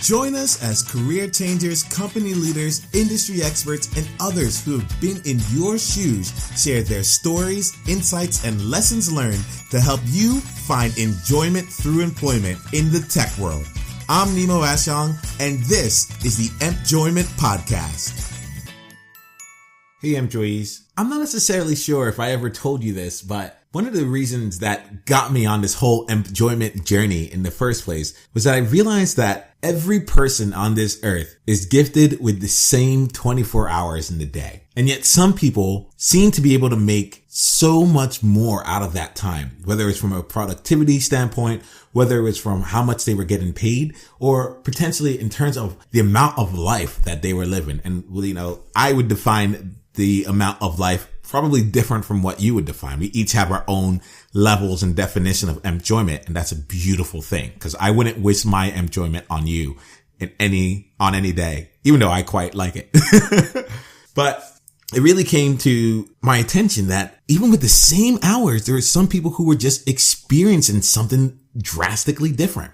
Join us as career changers, company leaders, industry experts, and others who have been in your shoes share their stories, insights, and lessons learned to help you find enjoyment through employment in the tech world. I'm Nemo Ashong, and this is the Empjoyment Podcast. Hey, employees. I'm not necessarily sure if I ever told you this, but one of the reasons that got me on this whole employment journey in the first place was that I realized that every person on this earth is gifted with the same 24 hours in the day. And yet some people seem to be able to make so much more out of that time, whether it's from a productivity standpoint, whether it was from how much they were getting paid, or potentially in terms of the amount of life that they were living. And, I would define the amount of life probably different from what you would define. We each have our own levels and definition of enjoyment, and that's a beautiful thing, because I wouldn't wish my enjoyment on you on any day, even though I quite like it. But it really came to my attention that even with the same hours, there are some people who were just experiencing something drastically different.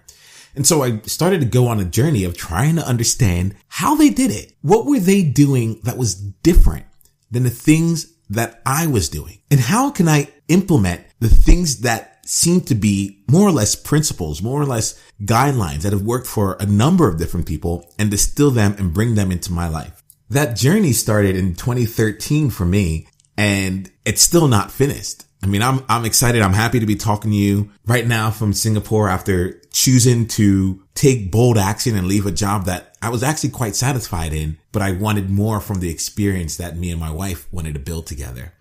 And so I started to go on a journey of trying to understand how they did it. What were they doing that was different than the things that I was doing? And how can I implement the things that seem to be more or less principles, more or less guidelines that have worked for a number of different people, and distill them and bring them into my life? That journey started in 2013 for me, and it's still not finished. I mean, I'm excited. I'm happy to be talking to you right now from Singapore after choosing to take bold action and leave a job that I was actually quite satisfied in, but I wanted more from the experience that me and my wife wanted to build together.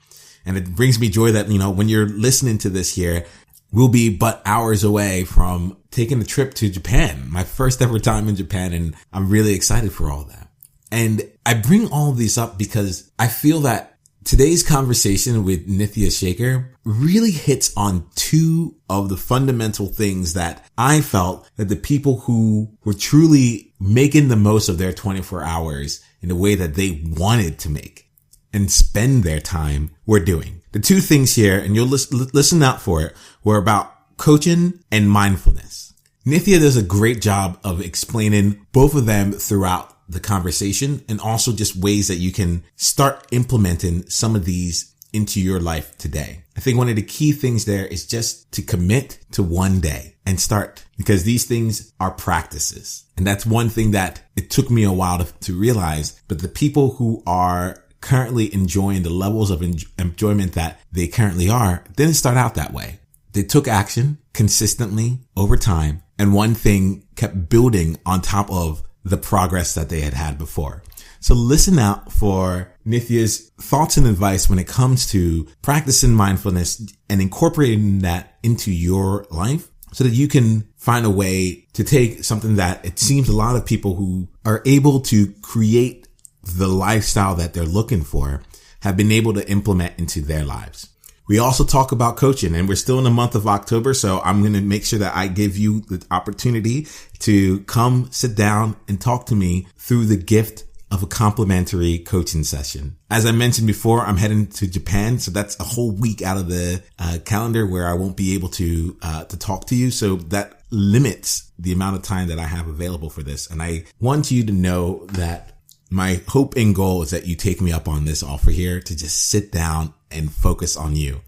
And it brings me joy that, when you're listening to this here, we'll be but hours away from taking a trip to Japan, my first ever time in Japan. And I'm really excited for all that. And I bring all of these up because I feel that today's conversation with Nitya Shekar really hits on two of the fundamental things that I felt that the people who were truly making the most of their 24 hours in the way that they wanted to make and spend their time were doing. The two things here, and you'll listen out for it, were about coaching and mindfulness. Nitya does a great job of explaining both of them throughout the conversation, and also just ways that you can start implementing some of these into your life today. I think one of the key things there is just to commit to one day and start, because these things are practices. And that's one thing that it took me a while to realize, but the people who are currently enjoying the levels of enjoyment that they currently are didn't start out that way. They took action consistently over time, and one thing kept building on top of the progress that they had had before. So listen out for Nithya's thoughts and advice when it comes to practicing mindfulness and incorporating that into your life, so that you can find a way to take something that it seems a lot of people who are able to create the lifestyle that they're looking for have been able to implement into their lives. We also talk about coaching, and we're still in the month of October, so I'm going to make sure that I give you the opportunity to come sit down and talk to me through the gift of a complimentary coaching session. As I mentioned before, I'm heading to Japan, so that's a whole week out of the calendar where I won't be able to talk to you. So that limits the amount of time that I have available for this. And I want you to know that my hope and goal is that you take me up on this offer here to just sit down and focus on you.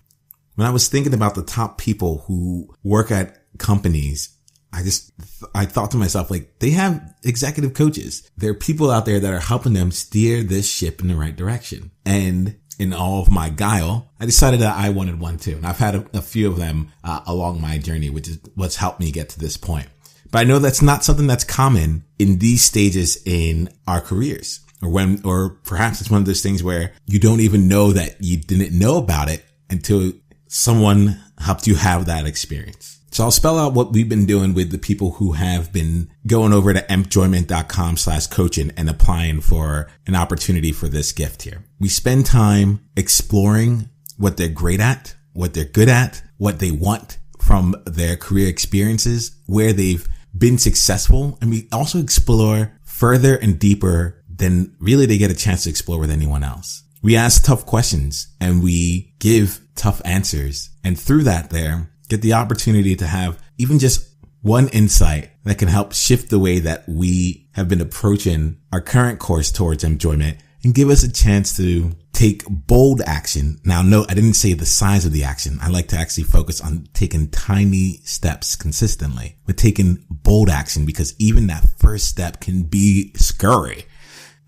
When I was thinking about the top people who work at companies, I thought to myself, they have executive coaches. There are people out there that are helping them steer this ship in the right direction. And in all of my guile, I decided that I wanted one too. And I've had a few of them along my journey, which is what's helped me get to this point. But I know that's not something that's common in these stages in our careers, or perhaps it's one of those things where you don't even know that you didn't know about it until someone helped you have that experience. So I'll spell out what we've been doing with the people who have been going over to empjoyment.com/coaching and applying for an opportunity for this gift here. We spend time exploring what they're great at, what they're good at, what they want from their career experiences, where they've been successful. And we also explore further and deeper than really they get a chance to explore with anyone else. We ask tough questions and we give tough answers. And through that get the opportunity to have even just one insight that can help shift the way that we have been approaching our current course towards enjoyment and give us a chance to take bold action. Now, no, I didn't say the size of the action. I like to actually focus on taking tiny steps consistently, but taking bold action, because even that first step can be scary.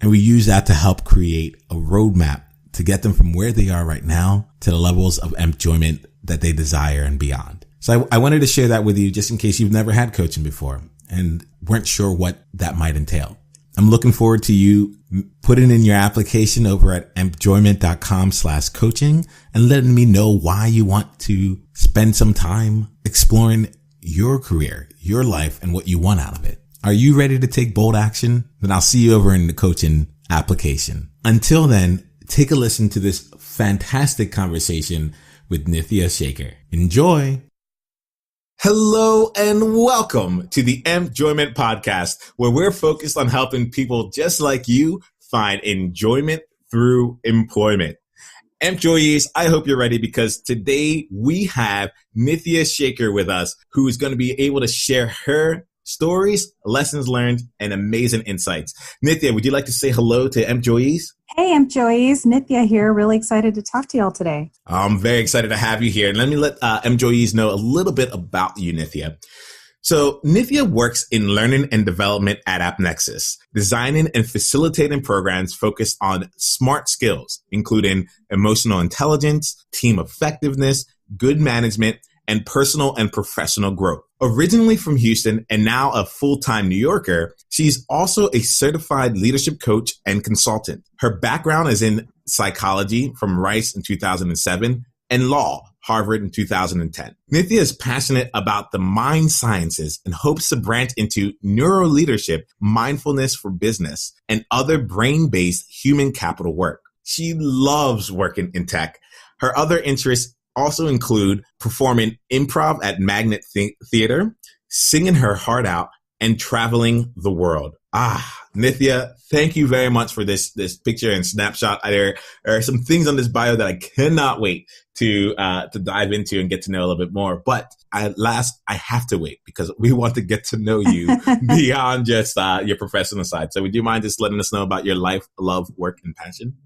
And we use that to help create a roadmap to get them from where they are right now to the levels of enjoyment that they desire and beyond. So I wanted to share that with you just in case you've never had coaching before and weren't sure what that might entail. I'm looking forward to you putting in your application over at enjoyment.com/coaching and letting me know why you want to spend some time exploring your career, your life, and what you want out of it. Are you ready to take bold action? Then I'll see you over in the coaching application. Until then, take a listen to this fantastic conversation with Nitya Shekar. Enjoy. Hello and welcome to the Enjoyment Podcast, where we're focused on helping people just like you find enjoyment through employment. Employees, I hope you're ready, because today we have Nitya Shekar with us, who is going to be able to share her stories, lessons learned, and amazing insights. Nitya, would you like to say hello to employees? Hey, employees, Nitya here. Really excited to talk to y'all today. I'm very excited to have you here. And let me let employees know a little bit about you, Nitya. So Nitya works in learning and development at AppNexus, designing and facilitating programs focused on smart skills, including emotional intelligence, team effectiveness, good management, and personal and professional growth. Originally from Houston and now a full-time New Yorker, she's also a certified leadership coach and consultant. Her background is in psychology from Rice in 2007 and law, Harvard in 2010. Mithya is passionate about the mind sciences and hopes to branch into neuro leadership, mindfulness for business, and other brain-based human capital work. She loves working in tech. Her other interests also include performing improv at Magnet Theater, singing her heart out, and traveling the world. Nitya, thank you very much for this picture and snapshot. There are some things on this bio that I cannot wait to dive into and get to know a little bit more. But at last, I have to wait because we want to get to know you beyond just your professional side. So would you mind just letting us know about your life, love, work, and passion?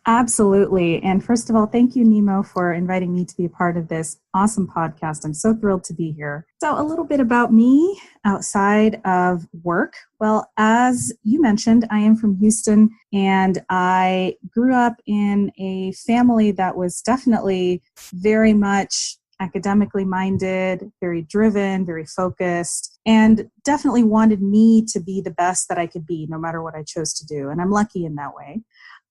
Absolutely. And first of all, thank you, Nemo, for inviting me to be a part of this awesome podcast. I'm so thrilled to be here. So a little bit about me outside of work. Well, as you mentioned, I am from Houston, and I grew up in a family that was definitely very much academically minded, very driven, very focused, and definitely wanted me to be the best that I could be, no matter what I chose to do. And I'm lucky in that way.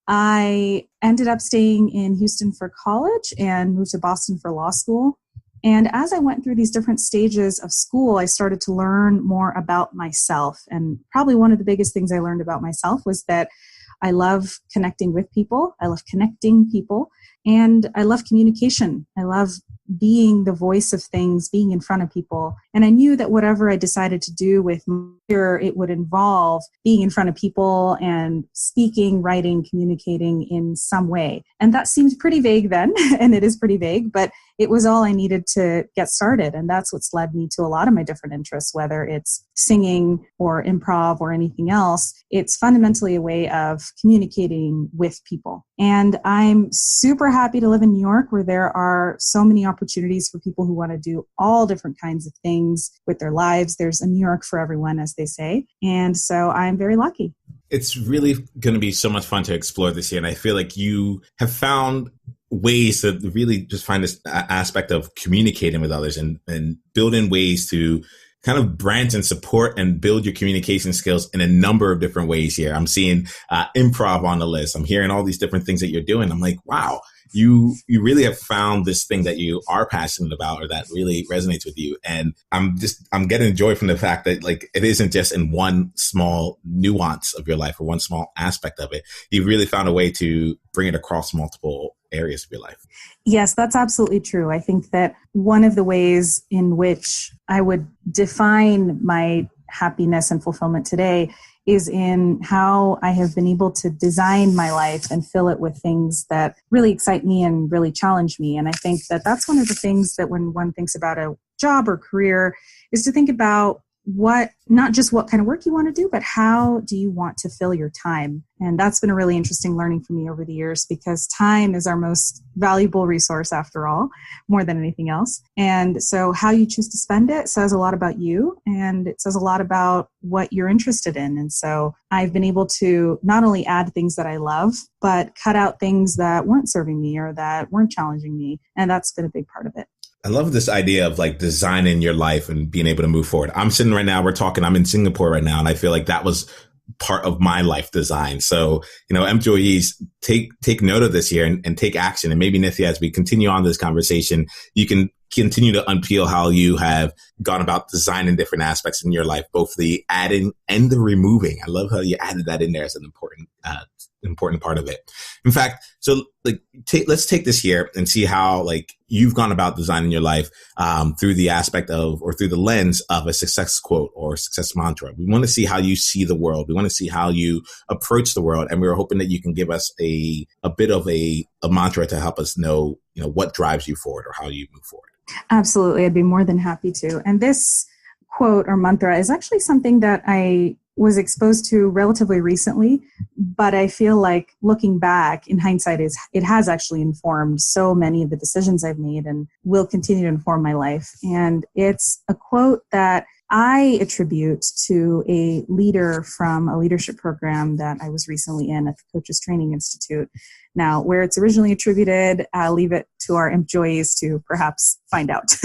I ended up staying in Houston for college and moved to Boston for law school. And as I went through these different stages of school, I started to learn more about myself. And probably one of the biggest things I learned about myself was that I love connecting with people. I love connecting people. And I love communication. I love being the voice of things, being in front of people. And I knew that whatever I decided to do with my career, it would involve being in front of people and speaking, writing, communicating in some way. And that seemed pretty vague then, and it is pretty vague, but it was all I needed to get started. And that's what's led me to a lot of my different interests, whether it's singing or improv or anything else. It's fundamentally a way of communicating with people. And I'm super happy to live in New York, where there are so many opportunities for people who want to do all different kinds of things with their lives. There's a New York for everyone, as they say. And so I'm very lucky. It's really going to be so much fun to explore this year. And I feel like you have found ways to really just find this aspect of communicating with others and building ways to kind of branch and support and build your communication skills in a number of different ways here. I'm seeing improv on the list. I'm hearing all these different things that you're doing. I'm like, wow, you really have found this thing that you are passionate about or that really resonates with you. And I'm getting joy from the fact that like it isn't just in one small nuance of your life or one small aspect of it. You've really found a way to bring it across multiple areas of your life. Yes, that's absolutely true. I think that one of the ways in which I would define my happiness and fulfillment today is in how I have been able to design my life and fill it with things that really excite me and really challenge me. And I think that that's one of the things that when one thinks about a job or career is to think about not just what kind of work you want to do, but how do you want to fill your time? And that's been a really interesting learning for me over the years, because time is our most valuable resource after all, more than anything else. And so how you choose to spend it says a lot about you, and it says a lot about what you're interested in. And so I've been able to not only add things that I love, but cut out things that weren't serving me or that weren't challenging me. And that's been a big part of it. I love this idea of like designing your life and being able to move forward. I'm sitting right now, I'm in Singapore right now, and I feel like that was part of my life design. So, employees, take note of this here and take action. And maybe, Nitya, as we continue on this conversation, you can continue to unpeel how you have gone about designing different aspects in your life, both the adding and the removing. I love how you added that in there as an important part of it. In fact, so let's take this here and see how you've gone about designing your life through the aspect of, or through the lens of, a success quote or success mantra. We want to see how you see the world. We want to see how you approach the world. And we were hoping that you can give us a bit of a mantra to help us know, what drives you forward or how you move forward. Absolutely. I'd be more than happy to. And this quote or mantra is actually something that I was exposed to relatively recently, but I feel like looking back in hindsight, it has actually informed so many of the decisions I've made and will continue to inform my life. And it's a quote that I attribute to a leader from a leadership program that I was recently in at the Coaches Training Institute. Now, where it's originally attributed, I'll leave it to our employees to perhaps find out.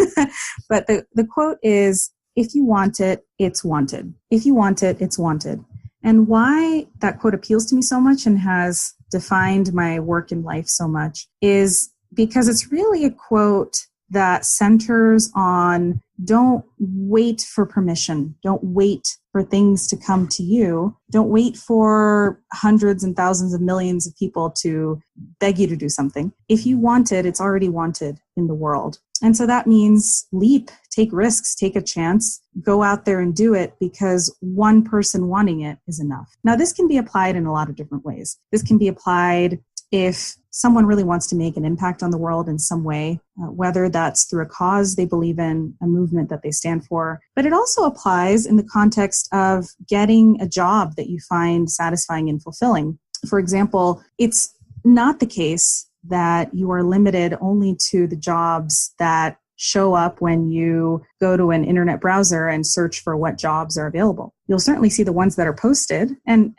But the quote is, "If you want it, it's wanted. If you want it, it's wanted." And why that quote appeals to me so much and has defined my work and life so much is because it's really a quote that centers on, don't wait for permission. Don't wait for things to come to you. Don't wait for hundreds and thousands of millions of people to beg you to do something. If you want it, it's already wanted in the world. And so that means leap, take risks, take a chance, go out there and do it, because one person wanting it is enough. Now, this can be applied in a lot of different ways. This can be applied if someone really wants to make an impact on the world in some way, whether that's through a cause they believe in, a movement that they stand for. But it also applies in the context of getting a job that you find satisfying and fulfilling. For example, it's not the case that you are limited only to the jobs that show up when you go to an internet browser and search for what jobs are available. You'll certainly see the ones that are posted, and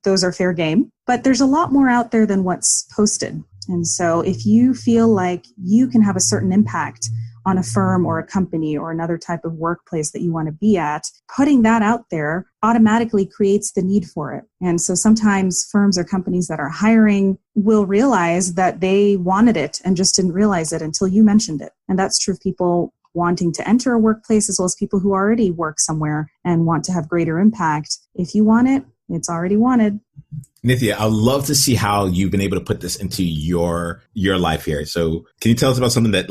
those are fair game, but there's a lot more out there than what's posted. And so if you feel like you can have a certain impact on a firm or a company or another type of workplace that you want to be at, putting that out there automatically creates the need for it. And so sometimes firms or companies that are hiring will realize that they wanted it and just didn't realize it until you mentioned it. And that's true of people wanting to enter a workplace as well as people who already work somewhere and want to have greater impact. If you want it, it's already wanted. Nitya, I'd love to see how you've been able to put this into your life here. So can you tell us about something that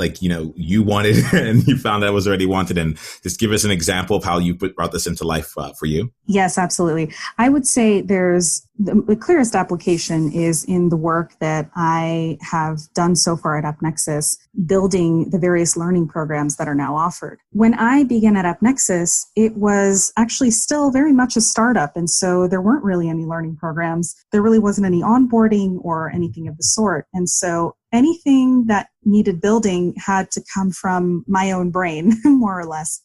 you wanted and you found that was already wanted, and just give us an example of how you brought this into life for you? Yes, absolutely. I would say the clearest application is in the work that I have done so far at AppNexus, building the various learning programs that are now offered. When I began at AppNexus, it was actually still very much a startup. And so there weren't really any learning programs. There really wasn't any onboarding or anything of the sort. And so anything that needed building had to come from my own brain, more or less.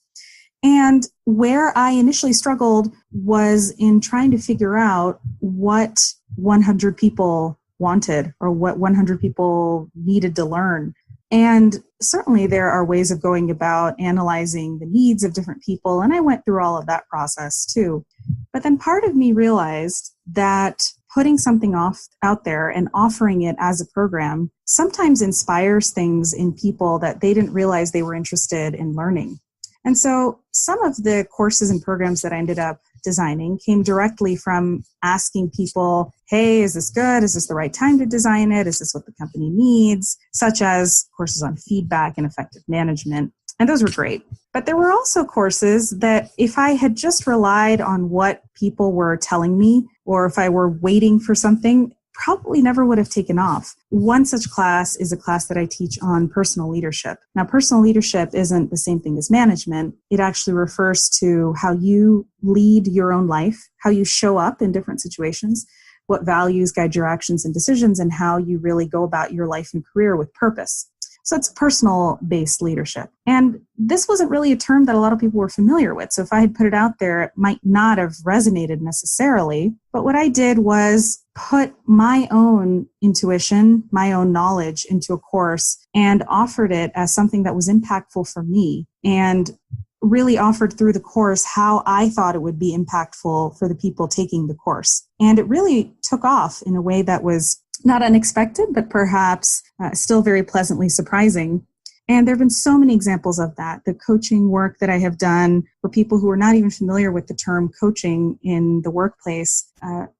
And where I initially struggled was in trying to figure out what 100 people wanted or what 100 people needed to learn. And certainly there are ways of going about analyzing the needs of different people. And I went through all of that process too. But then part of me realized that putting something out there and offering it as a program sometimes inspires things in people that they didn't realize they were interested in learning. And so some of the courses and programs that I ended up designing came directly from asking people, hey, is this good? Is this the right time to design it? Is this what the company needs? Such as courses on feedback and effective management. And those were great. But there were also courses that if I had just relied on what people were telling me, or if I were waiting for something, probably never would have taken off. One such class is a class that I teach on personal leadership. Now, personal leadership isn't the same thing as management. It actually refers to how you lead your own life, how you show up in different situations, what values guide your actions and decisions, and how you really go about your life and career with purpose. So it's personal-based leadership. And this wasn't really a term that a lot of people were familiar with. So if I had put it out there, it might not have resonated necessarily. But what I did was put my own intuition, my own knowledge into a course and offered it as something that was impactful for me, and really offered through the course how I thought it would be impactful for the people taking the course. And it really took off in a way that was not unexpected, but perhaps still very pleasantly surprising. And there have been so many examples of that. The coaching work that I have done for people who are not even familiar with the term coaching in the workplace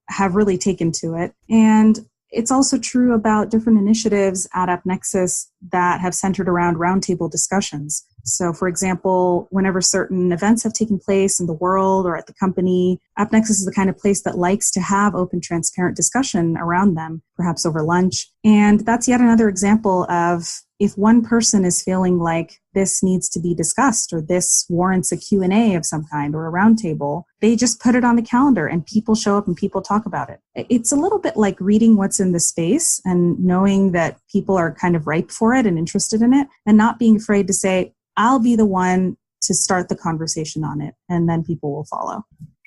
have really taken to it. And it's also true about different initiatives at AppNexus that have centered around roundtable discussions. So, for example, whenever certain events have taken place in the world or at the company, AppNexus is the kind of place that likes to have open, transparent discussion around them, perhaps over lunch. And that's yet another example of if one person is feeling like this needs to be discussed or this warrants a Q&A of some kind or a roundtable, they just put it on the calendar and people show up and people talk about it. It's a little bit like reading what's in the space and knowing that people are kind of ripe for it and interested in it, and not being afraid to say, I'll be the one to start the conversation on it, and then people will follow.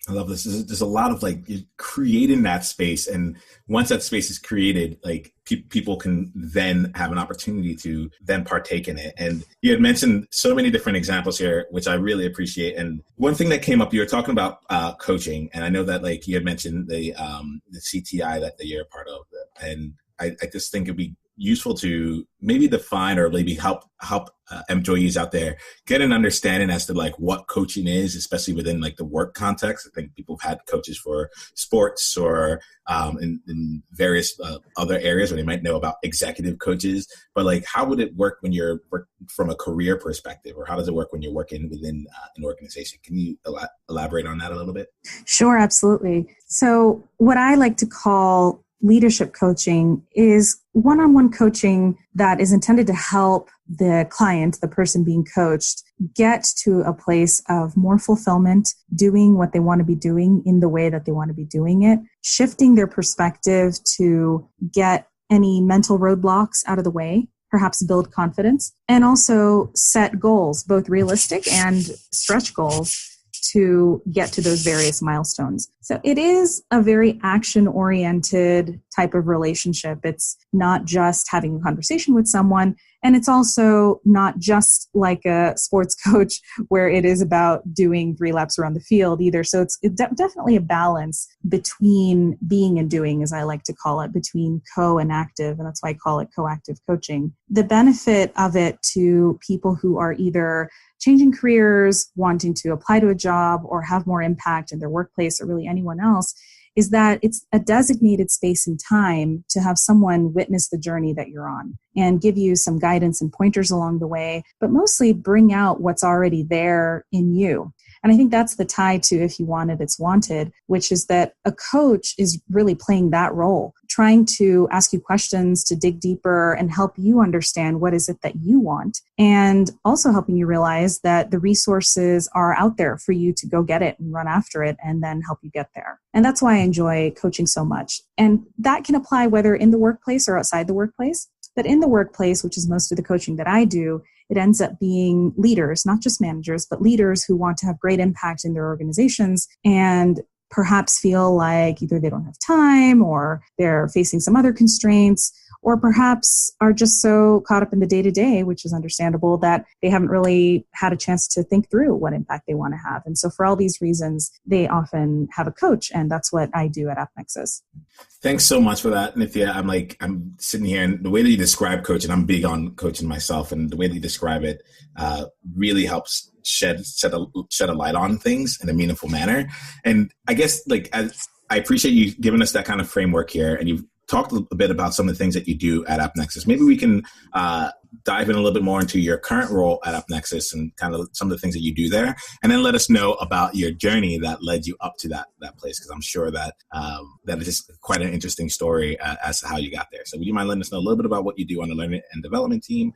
I love this. There's a lot of creating that space. And once that space is created, people can then have an opportunity to then partake in it. And you had mentioned so many different examples here, which I really appreciate. And one thing that came up, you were talking about coaching. And I know that you had mentioned the CTI that you're a part of. And I just think it'd be useful to maybe define or maybe help employees out there get an understanding as to what coaching is, especially within the work context. I think people have had coaches for sports or in various other areas where they might know about executive coaches, but how would it work when you're from a career perspective, or how does it work when you're working within an organization? Can you elaborate on that a little bit? Sure, absolutely. So what I like to call leadership coaching is one-on-one coaching that is intended to help the client, the person being coached, get to a place of more fulfillment, doing what they want to be doing in the way that they want to be doing it, shifting their perspective to get any mental roadblocks out of the way, perhaps build confidence, and also set goals, both realistic and stretch goals, to get to those various milestones. So it is a very action-oriented type of relationship. It's not just having a conversation with someone, and it's also not just like a sports coach where it is about doing 3 laps around the field either. So it's definitely a balance between being and doing, as I like to call it, between co and active, and that's why I call it coactive coaching. The benefit of it to people who are either changing careers, wanting to apply to a job or have more impact in their workplace, or really anyone else, is that it's a designated space and time to have someone witness the journey that you're on and give you some guidance and pointers along the way, but mostly bring out what's already there in you. And I think that's the tie to if you want it, it's wanted, which is that a coach is really playing that role, trying to ask you questions, to dig deeper and help you understand what is it that you want, and also helping you realize that the resources are out there for you to go get it and run after it and then help you get there. And that's why I enjoy coaching so much. And that can apply whether in the workplace or outside the workplace. But in the workplace, which is most of the coaching that I do, it ends up being leaders, not just managers, but leaders who want to have great impact in their organizations and perhaps feel like either they don't have time or they're facing some other constraints, or perhaps are just so caught up in the day-to-day, which is understandable, that they haven't really had a chance to think through what impact they want to have. And so for all these reasons, they often have a coach, and that's what I do at AppNexus. Thanks so much for that, Nitya. I'm sitting here, and the way that you describe coaching, I'm big on coaching myself, and the way that you describe it really helps shed a light on things in a meaningful manner. And I guess I appreciate you giving us that kind of framework here, and you've talked a bit about some of the things that you do at AppNexus. Maybe we can dive in a little bit more into your current role at AppNexus and kind of some of the things that you do there, and then let us know about your journey that led you up to that place, because I'm sure that that is quite an interesting story as to how you got there. So would you mind letting us know a little bit about what you do on the learning and development team,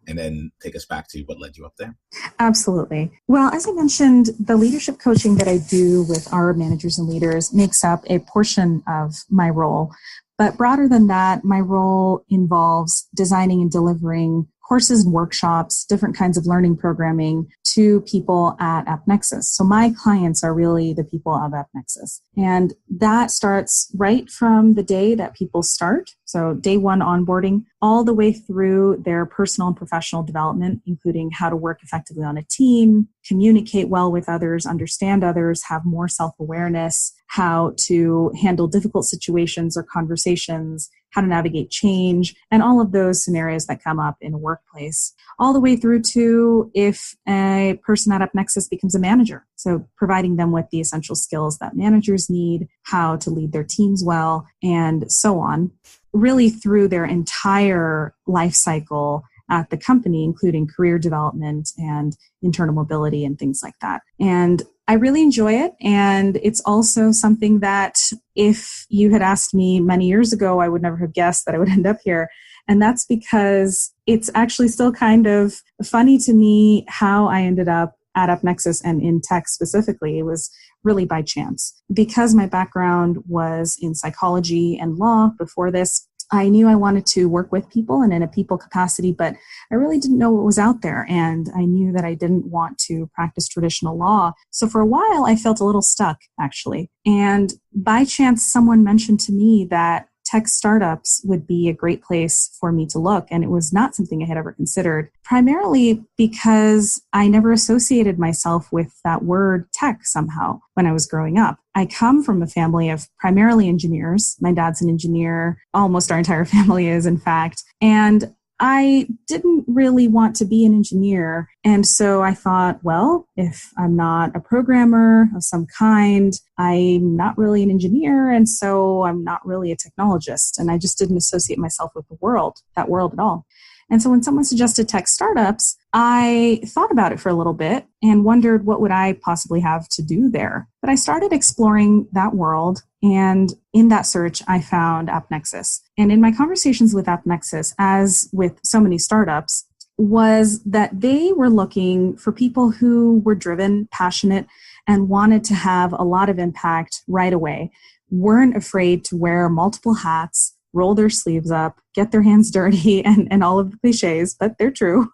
and then take us back to what led you up there? Absolutely. Well, as I mentioned, the leadership coaching that I do with our managers and leaders makes up a portion of my role. But broader than that, my role involves designing and delivering courses and workshops, different kinds of learning programming to people at AppNexus. So my clients are really the people of AppNexus. And that starts right from the day that people start. So day one onboarding, all the way through their personal and professional development, including how to work effectively on a team, communicate well with others, understand others, have more self-awareness, how to handle difficult situations or conversations, how to navigate change, and all of those scenarios that come up in a workplace, all the way through to if a person at AppNexus becomes a manager. So providing them with the essential skills that managers need, how to lead their teams well, and so on, really through their entire life cycle at the company, including career development and internal mobility and things like that. And I really enjoy it. And it's also something that if you had asked me many years ago, I would never have guessed that I would end up here. And that's because it's actually still kind of funny to me how I ended up at AppNexus and in tech specifically. It was really by chance. Because my background was in psychology and law before this, I knew I wanted to work with people and in a people capacity, but I really didn't know what was out there. And I knew that I didn't want to practice traditional law. So for a while, I felt a little stuck, actually. And by chance, someone mentioned to me that tech startups would be a great place for me to look. And it was not something I had ever considered, primarily because I never associated myself with that word tech somehow when I was growing up. I come from a family of primarily engineers. My dad's an engineer. Almost our entire family is, in fact. And I didn't really want to be an engineer. And so I thought, well, if I'm not a programmer of some kind, I'm not really an engineer. And so I'm not really a technologist. And I just didn't associate myself with that world at all. And so when someone suggested tech startups, I thought about it for a little bit and wondered what would I possibly have to do there. But I started exploring that world, and in that search, I found AppNexus. And in my conversations with AppNexus, as with so many startups, was that they were looking for people who were driven, passionate, and wanted to have a lot of impact right away, weren't afraid to wear multiple hats, roll their sleeves up, get their hands dirty, and all of the cliches, but they're true,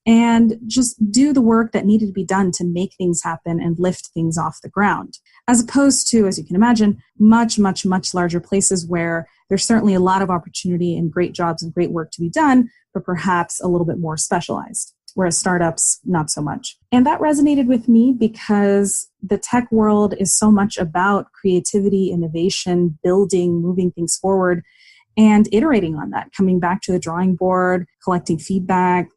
and just do the work that needed to be done to make things happen and lift things off the ground. As opposed to, as you can imagine, much, much, much larger places where there's certainly a lot of opportunity and great jobs and great work to be done, but perhaps a little bit more specialized. Whereas startups, not so much. And that resonated with me because the tech world is so much about creativity, innovation, building, moving things forward, and iterating on that, coming back to the drawing board, collecting feedback,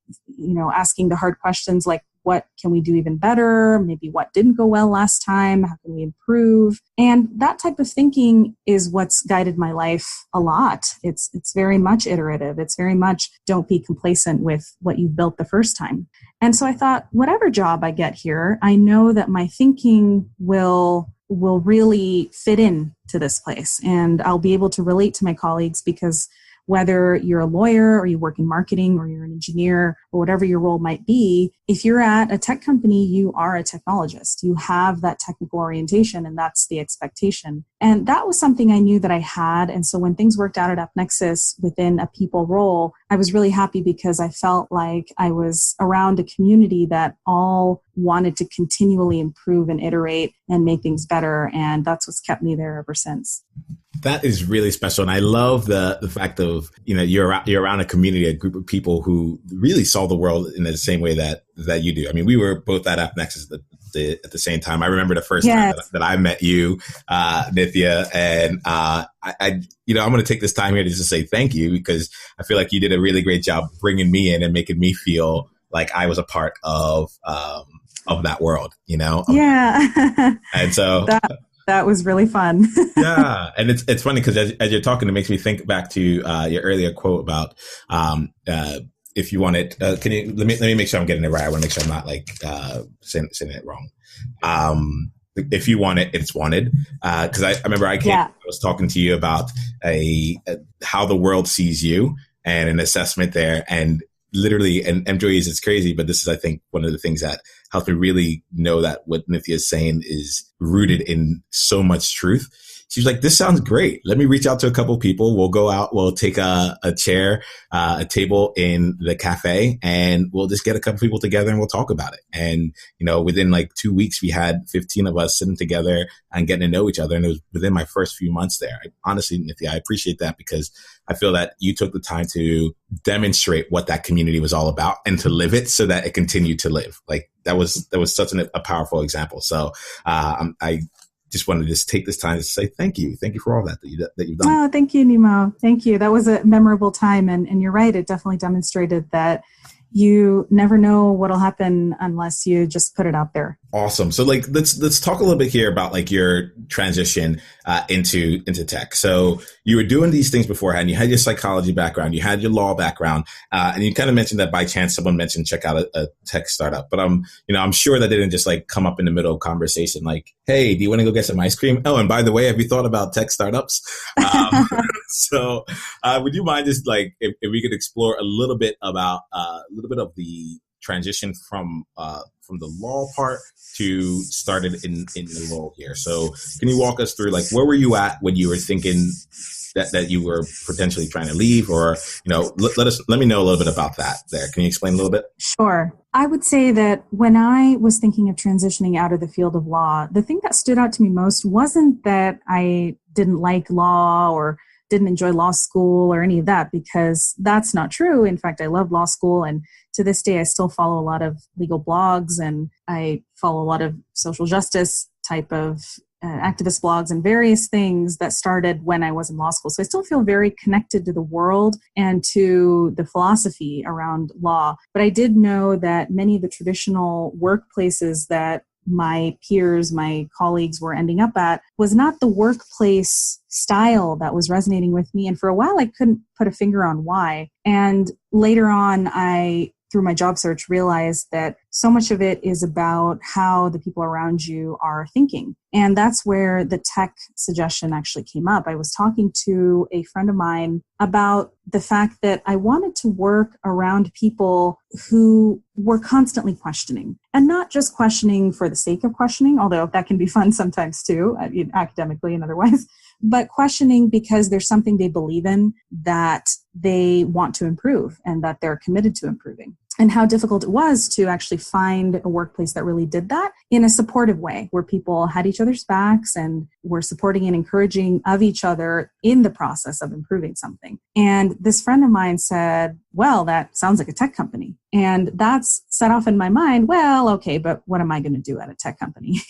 asking the hard questions like, what can we do even better? Maybe what didn't go well last time? How can we improve? And that type of thinking is what's guided my life a lot. It's very much iterative. It's very much don't be complacent with what you've built the first time. And so I thought, whatever job I get here, I know that my thinking will really fit in to this place. And I'll be able to relate to my colleagues because whether you're a lawyer or you work in marketing or you're an engineer or whatever your role might be, if you're at a tech company, you are a technologist. You have that technical orientation, and that's the expectation. And that was something I knew that I had. And so when things worked out at AppNexus within a people role, I was really happy because I felt like I was around a community that all wanted to continually improve and iterate and make things better. And that's what's kept me there ever since. That is really special. And I love the fact of, you're around a community, a group of people who really saw the world in the same way that you do. I mean, we were both at AppNexus at the same time. I remember the first time that I met you, Nitya, and I'm going to take this time here to just say thank you, because I feel like you did a really great job bringing me in and making me feel like I was a part of that world, Yeah. And so That was really fun. Yeah. And it's funny because as you're talking, it makes me think back to your earlier quote about if you want it, let me make sure I'm getting it right. I want to make sure I'm not like saying it wrong. If you want it, it's wanted. Because I remember I was talking to you about how the world sees you and an assessment there. And literally, and MJ it's crazy, but this is, I think, one of the things that helps me really know that what Nitya is saying is rooted in so much truth. She was like, this sounds great. Let me reach out to a couple of people. We'll go out. We'll take a chair, a table in the cafe, and we'll just get a couple people together and we'll talk about it. And, within like 2 weeks, we had 15 of us sitting together and getting to know each other. And it was within my first few months there. Honestly, Nitya, I appreciate that because I feel that you took the time to demonstrate what that community was all about and to live it so that it continued to live. Like that was such a powerful example. So I just wanted to take this time to say thank you. Thank you for all that you've done. Oh, thank you, Nemo. Thank you. That was a memorable time. And you're right. It definitely demonstrated that you never know what'll happen unless you just put it out there. Awesome. So let's talk a little bit here about like your transition into tech. So you were doing these things beforehand. You had your psychology background, you had your law background, and you kind of mentioned that by chance someone mentioned check out a tech startup. But I'm sure that didn't just like come up in the middle of conversation like, hey, do you want to go get some ice cream? Oh, and by the way, have you thought about tech startups? So would you mind just like if we could explore a little bit about a little bit of the transition from the law part to started in the role here. So can you walk us through like where were you at when you were thinking that you were potentially trying to leave, or let me know a little bit about that there. Can you explain a little bit? Sure. I would say that when I was thinking of transitioning out of the field of law, the thing that stood out to me most wasn't that I didn't like law or didn't enjoy law school or any of that, because that's not true. In fact, I love law school, and to this day, I still follow a lot of legal blogs, and I follow a lot of social justice type of activist blogs and various things that started when I was in law school. So I still feel very connected to the world and to the philosophy around law. But I did know that many of the traditional workplaces that my peers, my colleagues were ending up at was not the workplace style that was resonating with me. And for a while, I couldn't put a finger on why. And later on, I, through my job search, realized that so much of it is about how the people around you are thinking. And that's where the tech suggestion actually came up. I was talking to a friend of mine about the fact that I wanted to work around people who were constantly questioning, and not just questioning for the sake of questioning, although that can be fun sometimes too, academically and otherwise, but questioning because there's something they believe in that they want to improve and that they're committed to improving. And how difficult it was to actually find a workplace that really did that in a supportive way, where people had each other's backs and were supporting and encouraging of each other in the process of improving something. And this friend of mine said, well, that sounds like a tech company. And that's set off in my mind, well, okay, but what am I going to do at a tech company?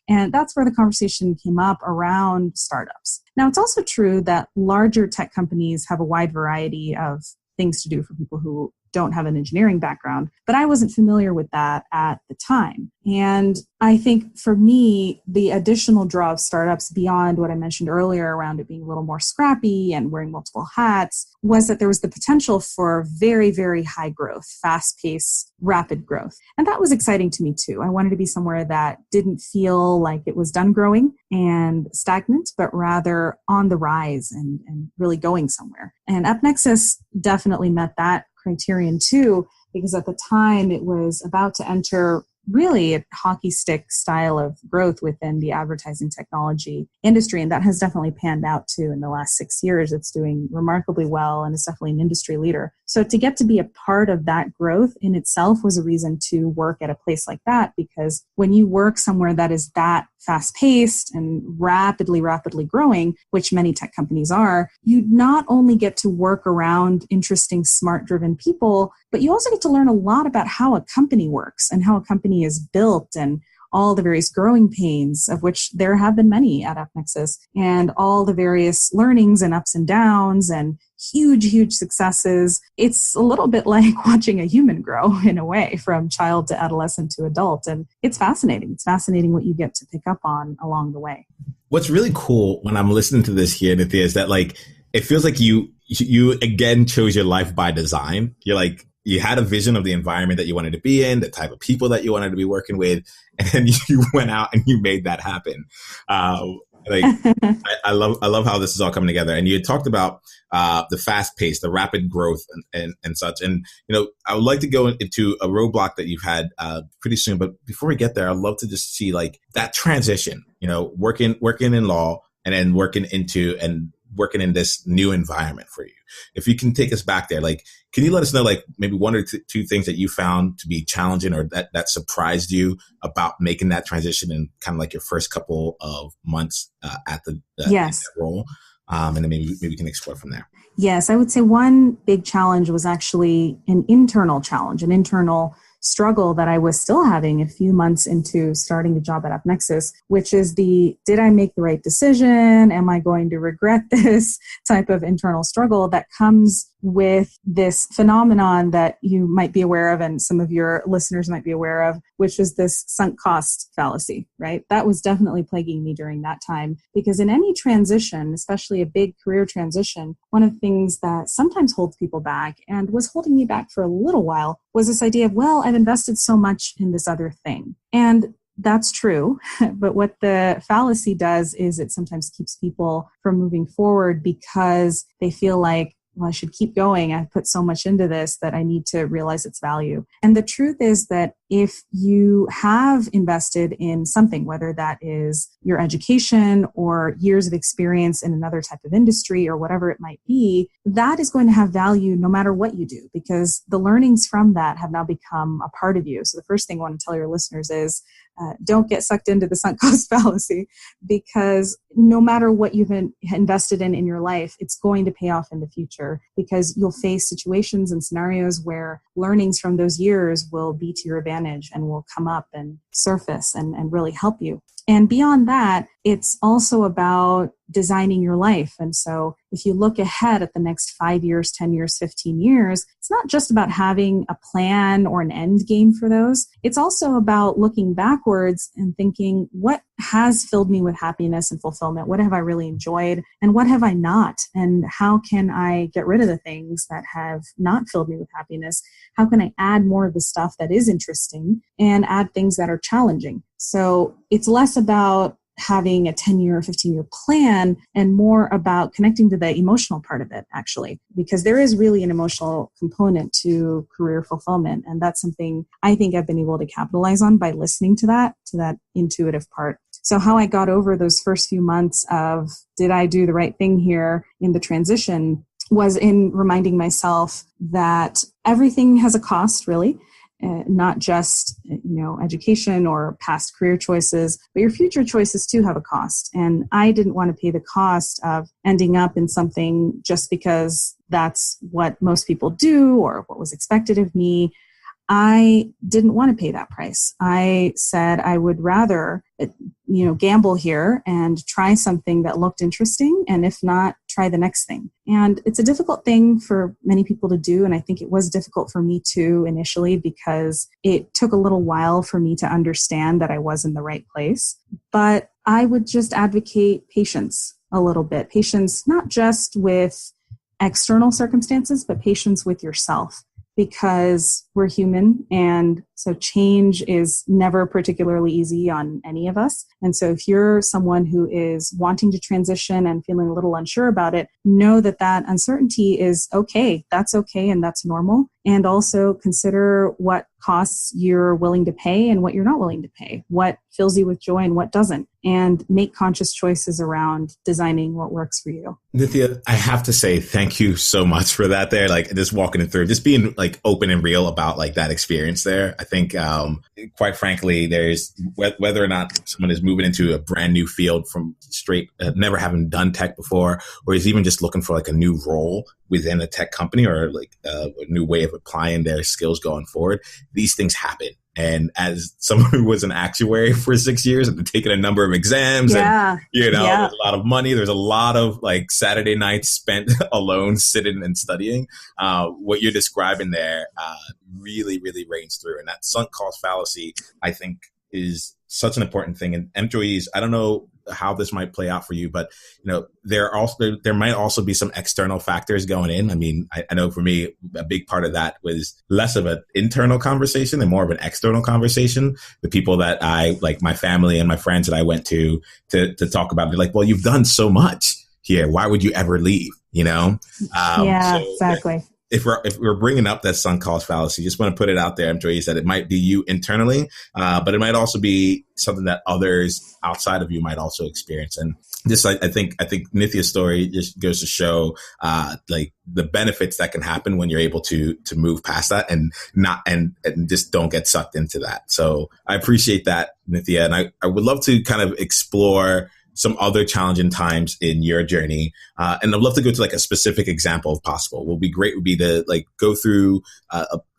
And that's where the conversation came up around startups. Now, it's also true that larger tech companies have a wide variety of things to do for people who don't have an engineering background, but I wasn't familiar with that at the time. And I think for me, the additional draw of startups beyond what I mentioned earlier around it being a little more scrappy and wearing multiple hats was that there was the potential for very, very high growth, fast-paced, rapid growth. And that was exciting to me too. I wanted to be somewhere that didn't feel like it was done growing and stagnant, but rather on the rise and really going somewhere. And AppNexus definitely met that criterion too, because at the time it was about to enter really a hockey stick style of growth within the advertising technology industry. And that has definitely panned out too in the last 6 years. It's doing remarkably well and it's definitely an industry leader. So to get to be a part of that growth in itself was a reason to work at a place like that, because when you work somewhere that is that fast-paced and rapidly growing, which many tech companies are, you not only get to work around interesting, smart-driven people, but you also get to learn a lot about how a company works and how a company is built and all the various growing pains, of which there have been many at AppNexus, and all the various learnings and ups and downs and huge successes. It's a little bit like watching a human grow in a way, from child to adolescent to adult. And it's fascinating. It's fascinating what you get to pick up on along the way. What's really cool when I'm listening to this here, Nitya, is that like, it feels like you again chose your life by design. You're like, you had a vision of the environment that you wanted to be in, the type of people that you wanted to be working with, and then you went out and you made that happen. Like, I love how this is all coming together. And you had talked about the fast pace, the rapid growth, and such. And I would like to go into a roadblock that you've had pretty soon. But before we get there, I'd love to just see like that transition. Working in law and then working in this new environment for you. If you can take us back there, like, can you let us know, like, maybe one or two things that you found to be challenging or that surprised you about making that transition in kind of like your first couple of months at yes. that role? And then maybe we can explore from there. Yes, I would say one big challenge was actually an internal challenge, an internal struggle that I was still having a few months into starting the job at Nexus, which is did I make the right decision? Am I going to regret this type of internal struggle that comes with this phenomenon that you might be aware of and some of your listeners might be aware of, which is this sunk cost fallacy, right? That was definitely plaguing me during that time, because in any transition, especially a big career transition, one of the things that sometimes holds people back and was holding me back for a little while was this idea of, well, I've invested so much in this other thing. And that's true. But what the fallacy does is it sometimes keeps people from moving forward because they feel like, well, I should keep going. I've put so much into this that I need to realize its value. And the truth is that if you have invested in something, whether that is your education or years of experience in another type of industry or whatever it might be, that is going to have value no matter what you do, because the learnings from that have now become a part of you. So the first thing I want to tell your listeners is don't get sucked into the sunk cost fallacy, because no matter what you've invested in your life, it's going to pay off in the future, because you'll face situations and scenarios where learnings from those years will be to your advantage and will come up and surface and really help you. And beyond that, it's also about designing your life. And so if you look ahead at the next 5 years, 10 years, 15 years, it's not just about having a plan or an end game for those. It's also about looking backwards and thinking, what has filled me with happiness and fulfillment? What have I really enjoyed? And what have I not? And how can I get rid of the things that have not filled me with happiness? How can I add more of the stuff that is interesting and add things that are challenging? So it's less about having a 10-year or 15-year plan and more about connecting to the emotional part of it, actually, because there is really an emotional component to career fulfillment. And that's something I think I've been able to capitalize on by listening to that intuitive part. So how I got over those first few months of, did I do the right thing here in the transition, was in reminding myself that everything has a cost, really. Not just, education or past career choices, but your future choices too have a cost. And I didn't want to pay the cost of ending up in something just because that's what most people do or what was expected of me. I didn't want to pay that price. I said I would rather, gamble here and try something that looked interesting. And if not, try the next thing. And it's a difficult thing for many people to do. And I think it was difficult for me too initially, because it took a little while for me to understand that I was in the right place. But I would just advocate patience a little bit. Patience, not just with external circumstances, but patience with yourself. Because we're human, and so change is never particularly easy on any of us. And so if you're someone who is wanting to transition and feeling a little unsure about it, know that uncertainty is okay. That's okay, and that's normal. And also consider what costs you're willing to pay and what you're not willing to pay, what fills you with joy and what doesn't, and make conscious choices around designing what works for you. Nitya, I have to say thank you so much for that there, like just walking it through, just being like open and real about like that experience there. I think, quite frankly, there's whether or not someone is moving into a brand new field from straight, never having done tech before, or is even just looking for like a new role within a tech company or like a new way of applying their skills going forward. These things happen. And as someone who was an actuary for 6 years and taken a number of exams and, there's a lot of money, there's a lot of like Saturday nights spent alone sitting and studying. What you're describing there really, really reigns through. And that sunk cost fallacy, I think, is such an important thing. And employees, I don't know how this might play out for you, but there might also be some external factors going in. I mean, I know for me, a big part of that was less of an internal conversation and more of an external conversation. The people that I like, my family and my friends that I went to talk about, they're like, well, you've done so much here. Why would you ever leave? Exactly. If we're bringing up that sunk cost fallacy, just want to put it out there. I'm sure you said it might be you internally, but it might also be something that others outside of you might also experience. And just I think Nitya's story just goes to show like the benefits that can happen when you're able to move past that and just don't get sucked into that. So I appreciate that, Nitya, and I would love to kind of explore some other challenging times in your journey. And I'd love to go to like a specific example if possible. What would be great would be to like go through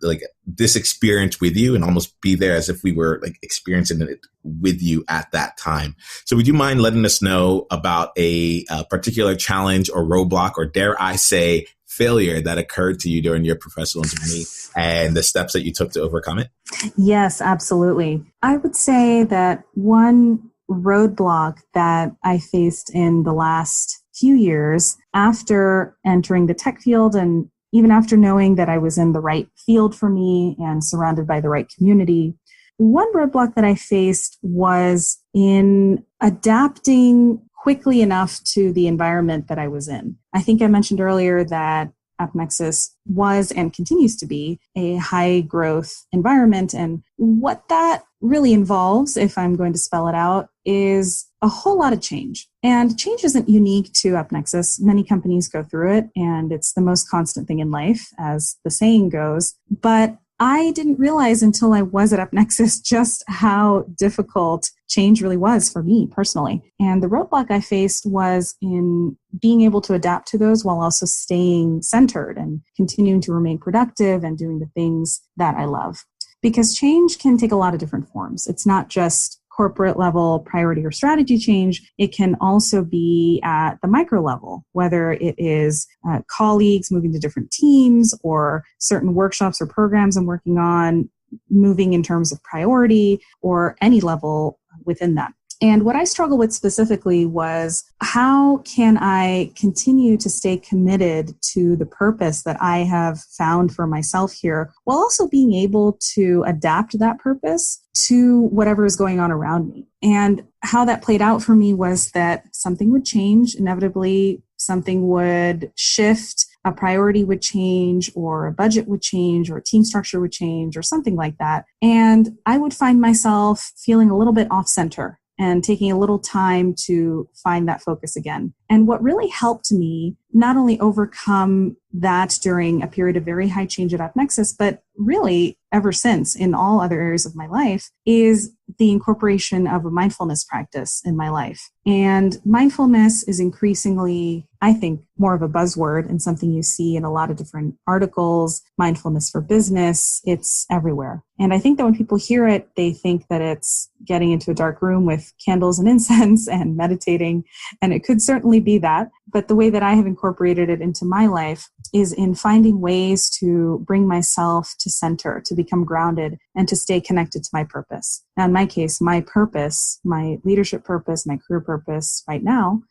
like this experience with you and almost be there as if we were like experiencing it with you at that time. So would you mind letting us know about a particular challenge or roadblock, or dare I say failure, that occurred to you during your professional journey and the steps that you took to overcome it? Yes, absolutely. I would say that one roadblock that I faced in the last few years after entering the tech field, and even after knowing that I was in the right field for me and surrounded by the right community, one roadblock that I faced was in adapting quickly enough to the environment that I was in. I think I mentioned earlier that AppNexus was and continues to be a high growth environment. And what that really involves, if I'm going to spell it out, is a whole lot of change. And change isn't unique to AppNexus. Many companies go through it, and it's the most constant thing in life, as the saying goes. But I didn't realize until I was at AppNexus just how difficult change really was for me personally. And the roadblock I faced was in being able to adapt to those while also staying centered and continuing to remain productive and doing the things that I love. Because change can take a lot of different forms. It's not just corporate level priority or strategy change. It can also be at the micro level, whether it is colleagues moving to different teams or certain workshops or programs I'm working on moving in terms of priority, or any level within that. And what I struggled with specifically was, how can I continue to stay committed to the purpose that I have found for myself here, while also being able to adapt that purpose to whatever is going on around me? And how that played out for me was that something would change, inevitably something would shift, a priority would change, or a budget would change, or a team structure would change, or something like that. And I would find myself feeling a little bit off center and taking a little time to find that focus again. And what really helped me not only overcome that during a period of very high change at AppNexus, but really ever since in all other areas of my life, is the incorporation of a mindfulness practice in my life. And mindfulness is increasingly, I think, more of a buzzword and something you see in a lot of different articles. Mindfulness for business, it's everywhere. And I think that when people hear it, they think that it's getting into a dark room with candles and incense and meditating. And it could certainly be that. But the way that I have incorporated it into my life is in finding ways to bring myself to center, to become grounded, and to stay connected to my purpose. Now, in my case, my purpose, my leadership purpose, my career purpose right now,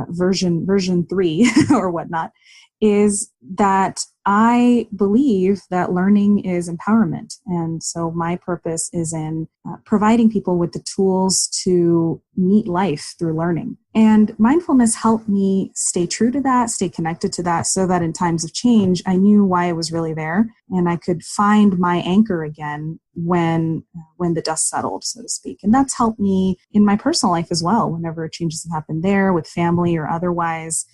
version 3 or whatnot, is that I believe that learning is empowerment. And so my purpose is in providing people with the tools to meet life through learning. And mindfulness helped me stay true to that, stay connected to that, so that in times of change, I knew why it was really there, and I could find my anchor again when the dust settled, so to speak. And that's helped me in my personal life as well, whenever changes have happened there, with family or otherwise.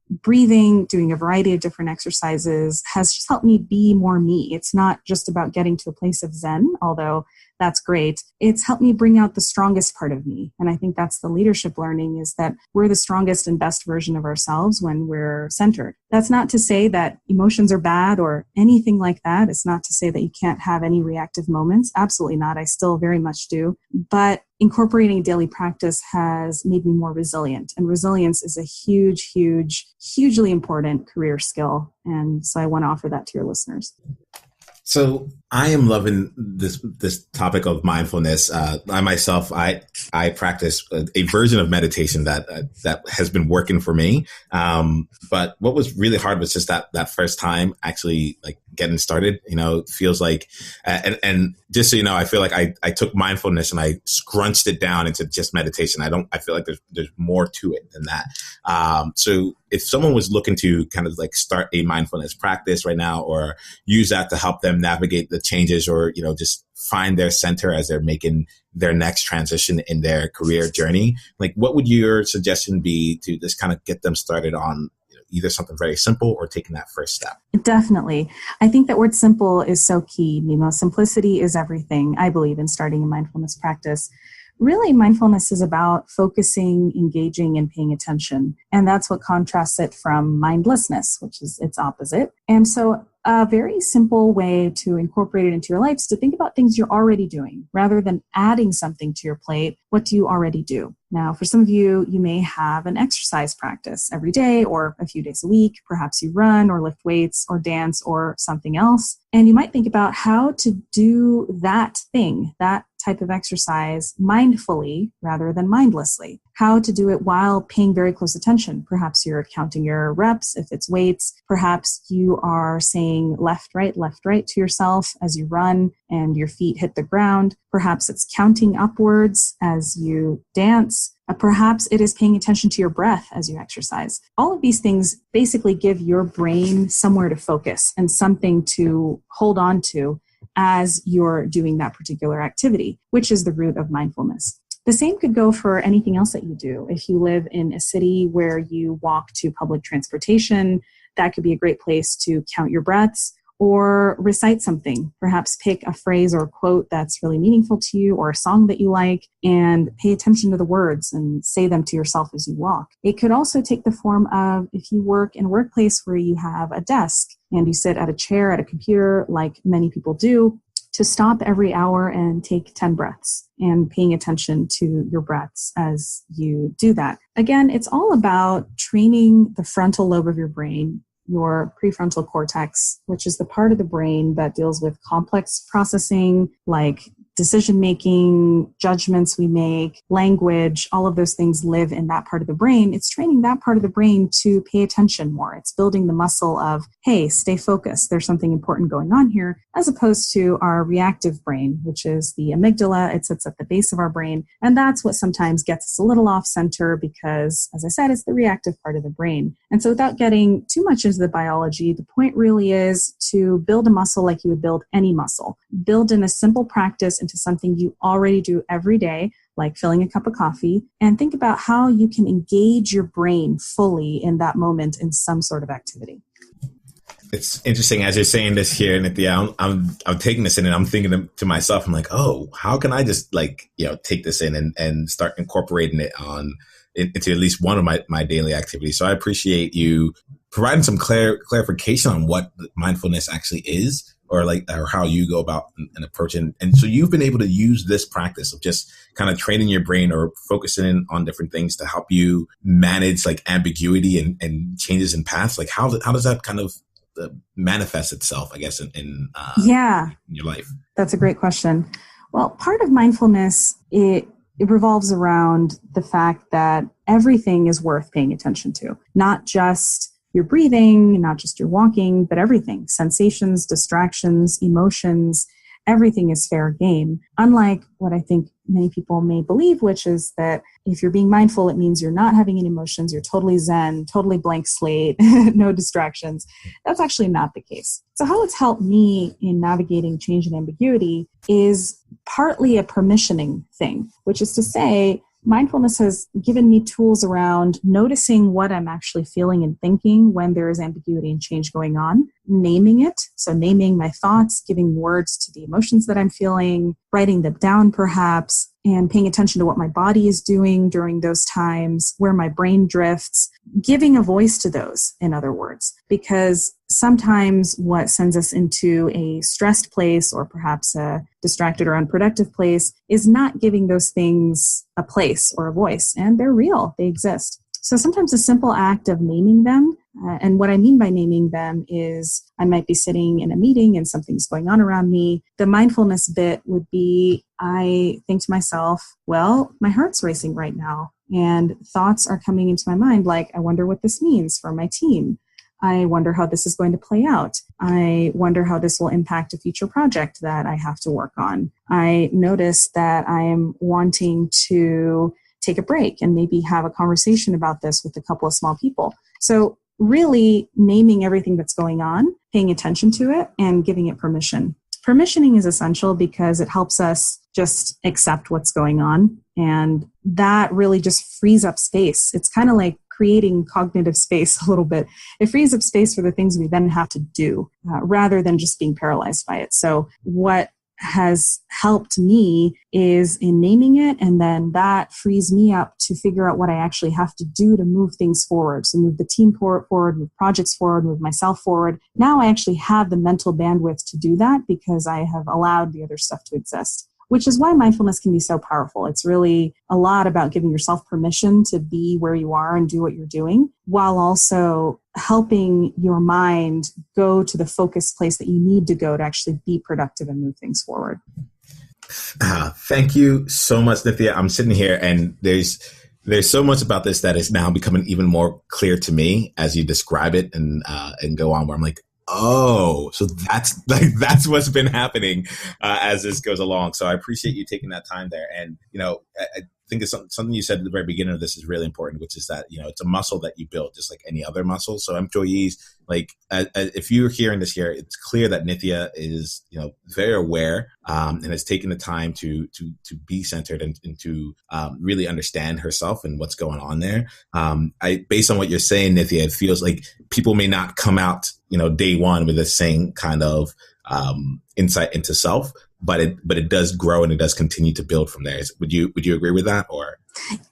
Breathing, doing a variety of different exercises has just helped me be more me. It's not just about getting to a place of Zen, although that's great. It's helped me bring out the strongest part of me. And I think that's the leadership learning, is that we're the strongest and best version of ourselves when we're centered. That's not to say that emotions are bad or anything like that. It's not to say that you can't have any reactive moments. Absolutely not. I still very much do. But incorporating daily practice has made me more resilient. And resilience is a hugely important career skill. And so I want to offer that to your listeners. So I am loving this topic of mindfulness. I myself, I practice a version of meditation that has been working for me. But what was really hard was just that first time actually like getting started. It feels like, and just so you know, I feel like I took mindfulness and I scrunched it down into just meditation. I feel like there's more to it than that. So if someone was looking to kind of like start a mindfulness practice right now, or use that to help them navigate the changes, or just find their center as they're making their next transition in their career journey, like what would your suggestion be to just kind of get them started on either something very simple or taking that first step? Definitely. I think that word simple is so key, Nemo. Simplicity is everything, I believe, in starting a mindfulness practice. Really, mindfulness is about focusing, engaging, and paying attention. And that's what contrasts it from mindlessness, which is its opposite. And so a very simple way to incorporate it into your life is to think about things you're already doing rather than adding something to your plate. What do you already do? Now, for some of you, you may have an exercise practice every day or a few days a week. Perhaps you run or lift weights or dance or something else. And you might think about how to do that thing, that type of exercise, mindfully rather than mindlessly. How to do it while paying very close attention. Perhaps you're counting your reps if it's weights. Perhaps you are saying left, right to yourself as you run and your feet hit the ground. Perhaps it's counting upwards as you dance. Perhaps it is paying attention to your breath as you exercise. All of these things basically give your brain somewhere to focus and something to hold on to as you're doing that particular activity, which is the root of mindfulness. The same could go for anything else that you do. If you live in a city where you walk to public transportation, that could be a great place to count your breaths or recite something. Perhaps pick a phrase or a quote that's really meaningful to you, or a song that you like, and pay attention to the words and say them to yourself as you walk. It could also take the form of, if you work in a workplace where you have a desk and you sit at a chair at a computer like many people do, to stop every hour and take 10 breaths and paying attention to your breaths as you do that. Again, it's all about training the frontal lobe of your brain, your prefrontal cortex, which is the part of the brain that deals with complex processing like decision-making, judgments we make, language, all of those things live in that part of the brain. It's training that part of the brain to pay attention more. It's building the muscle of, hey, stay focused. There's something important going on here, as opposed to our reactive brain, which is the amygdala. It sits at the base of our brain. And that's what sometimes gets us a little off center because, as I said, it's the reactive part of the brain. And so without getting too much into the biology, the point really is to build a muscle like you would build any muscle. Build in a simple practice into something you already do every day, like filling a cup of coffee, and think about how you can engage your brain fully in that moment in some sort of activity. It's interesting as you're saying this here, Nitya. I'm taking this in and I'm thinking to myself, I'm like, oh, how can I just take this in and start incorporating it into at least one of my daily activities. So I appreciate you providing some clarification on what mindfulness actually is, or how you go about an approach. And so you've been able to use this practice of just kind of training your brain or focusing on different things to help you manage ambiguity and changes in paths. How does that kind of manifest itself, I guess, in your life? That's a great question. Well, part of mindfulness, it revolves around the fact that everything is worth paying attention to, not just your breathing, not just your walking, but everything. Sensations, distractions, emotions, everything is fair game. Unlike what I think many people may believe, which is that if you're being mindful, it means you're not having any emotions, you're totally zen, totally blank slate, no distractions. That's actually not the case. So how it's helped me in navigating change and ambiguity is partly a permissioning thing, which is to say, mindfulness has given me tools around noticing what I'm actually feeling and thinking when there is ambiguity and change going on, naming it. So naming my thoughts, giving words to the emotions that I'm feeling, writing them down perhaps, and paying attention to what my body is doing during those times, where my brain drifts, giving a voice to those, in other words, because sometimes what sends us into a stressed place or perhaps a distracted or unproductive place is not giving those things a place or a voice, and they're real, they exist. So sometimes a simple act of naming them, and what I mean by naming them is I might be sitting in a meeting and something's going on around me. The mindfulness bit would be, I think to myself, well, my heart's racing right now and thoughts are coming into my mind like, I wonder what this means for my team. I wonder how this is going to play out. I wonder how this will impact a future project that I have to work on. I notice that I am wanting to take a break and maybe have a conversation about this with a couple of small people. So really naming everything that's going on, paying attention to it, and giving it permission. Permissioning is essential because it helps us just accept what's going on. And that really just frees up space. It's kind of like creating cognitive space a little bit. It frees up space for the things we then have to do rather than just being paralyzed by it. So what has helped me is in naming it, and then that frees me up to figure out what I actually have to do to move things forward. So move the team forward, move projects forward, move myself forward. Now I actually have the mental bandwidth to do that because I have allowed the other stuff to exist, which is why mindfulness can be so powerful. It's really a lot about giving yourself permission to be where you are and do what you're doing, while also helping your mind go to the focused place that you need to go to actually be productive and move things forward. Thank you so much, Nitya. I'm sitting here and there's so much about this that is now becoming even more clear to me as you describe it and go on, where I'm like, oh, so that's what's been happening as this goes along. So I appreciate you taking that time there. And, I think it's something you said at the very beginning of this is really important, which is that, it's a muscle that you build just like any other muscle. So employees, if you're hearing this here, it's clear that Nitya is, very aware and has taken the time to be centered and to really understand herself and what's going on there. Based on what you're saying, Nitya, it feels like people may not come out, day one with the same kind of insight into self, but it does grow and it does continue to build from there. Would you agree with that, or?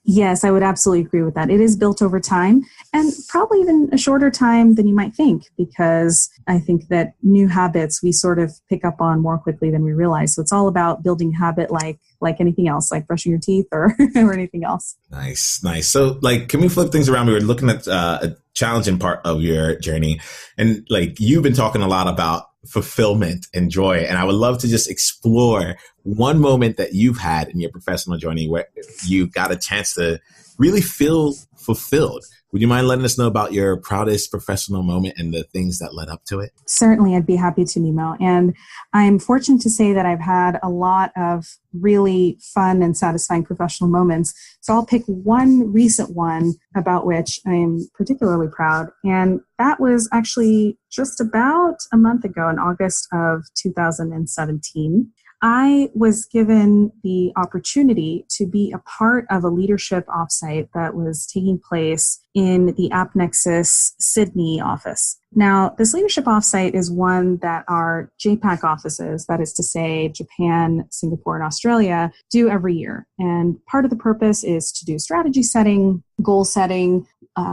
Yes, I would absolutely agree with that. It is built over time, and probably even a shorter time than you might think, because I think that new habits we sort of pick up on more quickly than we realize. So it's all about building habit like anything else, like brushing your teeth or anything else. Nice. So can we flip things around? We were looking at a challenging part of your journey, and you've been talking a lot about fulfillment and joy. And I would love to just explore one moment that you've had in your professional journey where you got a chance to really feel fulfilled. Would you mind letting us know about your proudest professional moment and the things that led up to it? Certainly, I'd be happy to, Nemo. And I'm fortunate to say that I've had a lot of really fun and satisfying professional moments. So I'll pick one recent one about which I'm particularly proud. And that was actually just about a month ago in August of 2017. I was given the opportunity to be a part of a leadership offsite that was taking place in the AppNexus Sydney office. Now, this leadership offsite is one that our JPAC offices, that is to say Japan, Singapore, and Australia, do every year. And part of the purpose is to do strategy setting, goal setting,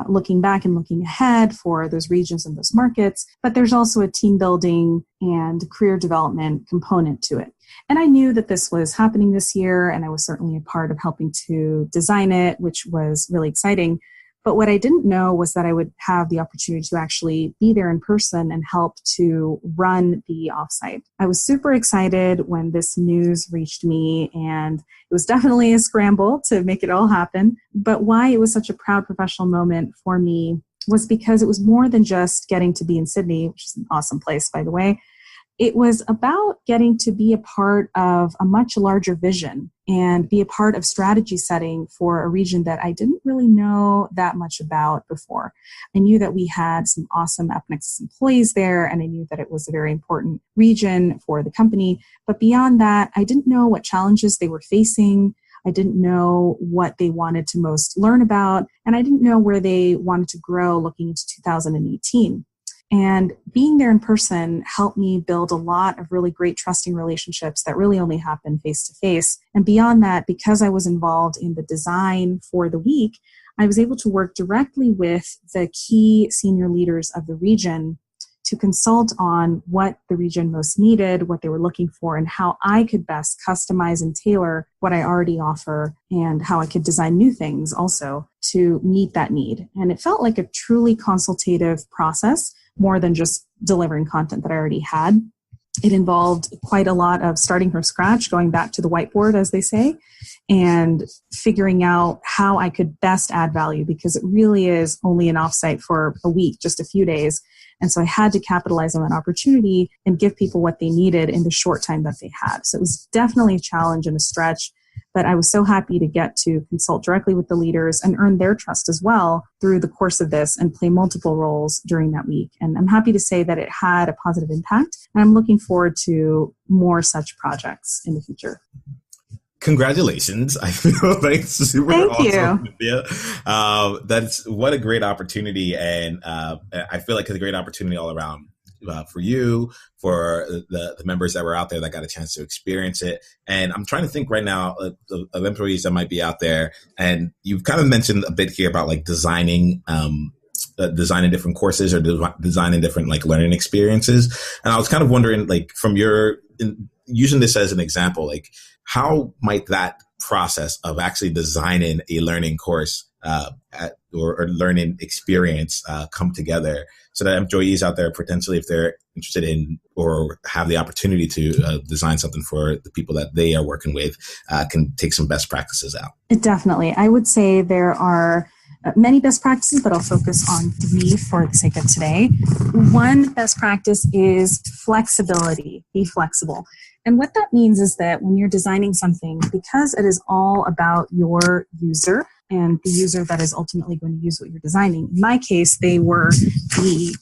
looking back and looking ahead for those regions and those markets. But there's also a team building and career development component to it. And I knew that this was happening this year, and I was certainly a part of helping to design it, which was really exciting. But what I didn't know was that I would have the opportunity to actually be there in person and help to run the offsite. I was super excited when this news reached me, and it was definitely a scramble to make it all happen. But why it was such a proud professional moment for me was because it was more than just getting to be in Sydney, which is an awesome place, by the way. It was about getting to be a part of a much larger vision and be a part of strategy setting for a region that I didn't really know that much about before. I knew that we had some awesome AppNexus employees there, and I knew that it was a very important region for the company. But beyond that, I didn't know what challenges they were facing. I didn't know what they wanted to most learn about, and I didn't know where they wanted to grow looking into 2018. And being there in person helped me build a lot of really great trusting relationships that really only happen face to face. And beyond that, because I was involved in the design for the week, I was able to work directly with the key senior leaders of the region to consult on what the region most needed, what they were looking for, and how I could best customize and tailor what I already offer, and how I could design new things also to meet that need. And it felt like a truly consultative process, more than just delivering content that I already had. It involved quite a lot of starting from scratch, going back to the whiteboard, as they say, and figuring out how I could best add value, because it really is only an offsite for a week, just a few days. And so I had to capitalize on that opportunity and give people what they needed in the short time that they had. So it was definitely a challenge and a stretch, but I was so happy to get to consult directly with the leaders and earn their trust as well through the course of this and play multiple roles during that week. And I'm happy to say that it had a positive impact, and I'm looking forward to more such projects in the future. Congratulations. I feel like super Thank awesome. you. That's what a great opportunity. And I feel like it's a great opportunity all around for you, for the members that were out there that got a chance to experience it. And I'm trying to think right now of employees that might be out there. And you've kind of mentioned a bit here about like designing different courses or designing different like learning experiences. And I was kind of wondering, like, from using this as an example, like, how might that process of actually designing a learning course or learning experience come together, so that employees out there, potentially, if they're interested in or have the opportunity to design something for the people that they are working with, can take some best practices out? Definitely. I would say there are many best practices, but I'll focus on 3 for the sake of today. One best practice is flexibility. Be flexible. And what that means is that when you're designing something, because it is all about your user and the user that is ultimately going to use what you're designing. In my case, they were the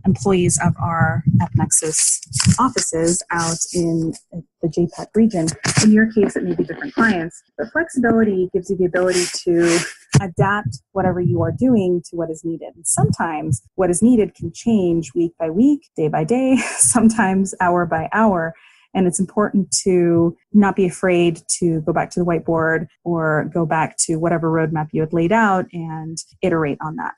employees of our Nexus offices out in the JPEG region. In your case, it may be different clients. But flexibility gives you the ability to adapt whatever you are doing to what is needed. And sometimes what is needed can change week by week, day by day, sometimes hour by hour. And it's important to not be afraid to go back to the whiteboard or go back to whatever roadmap you had laid out and iterate on that.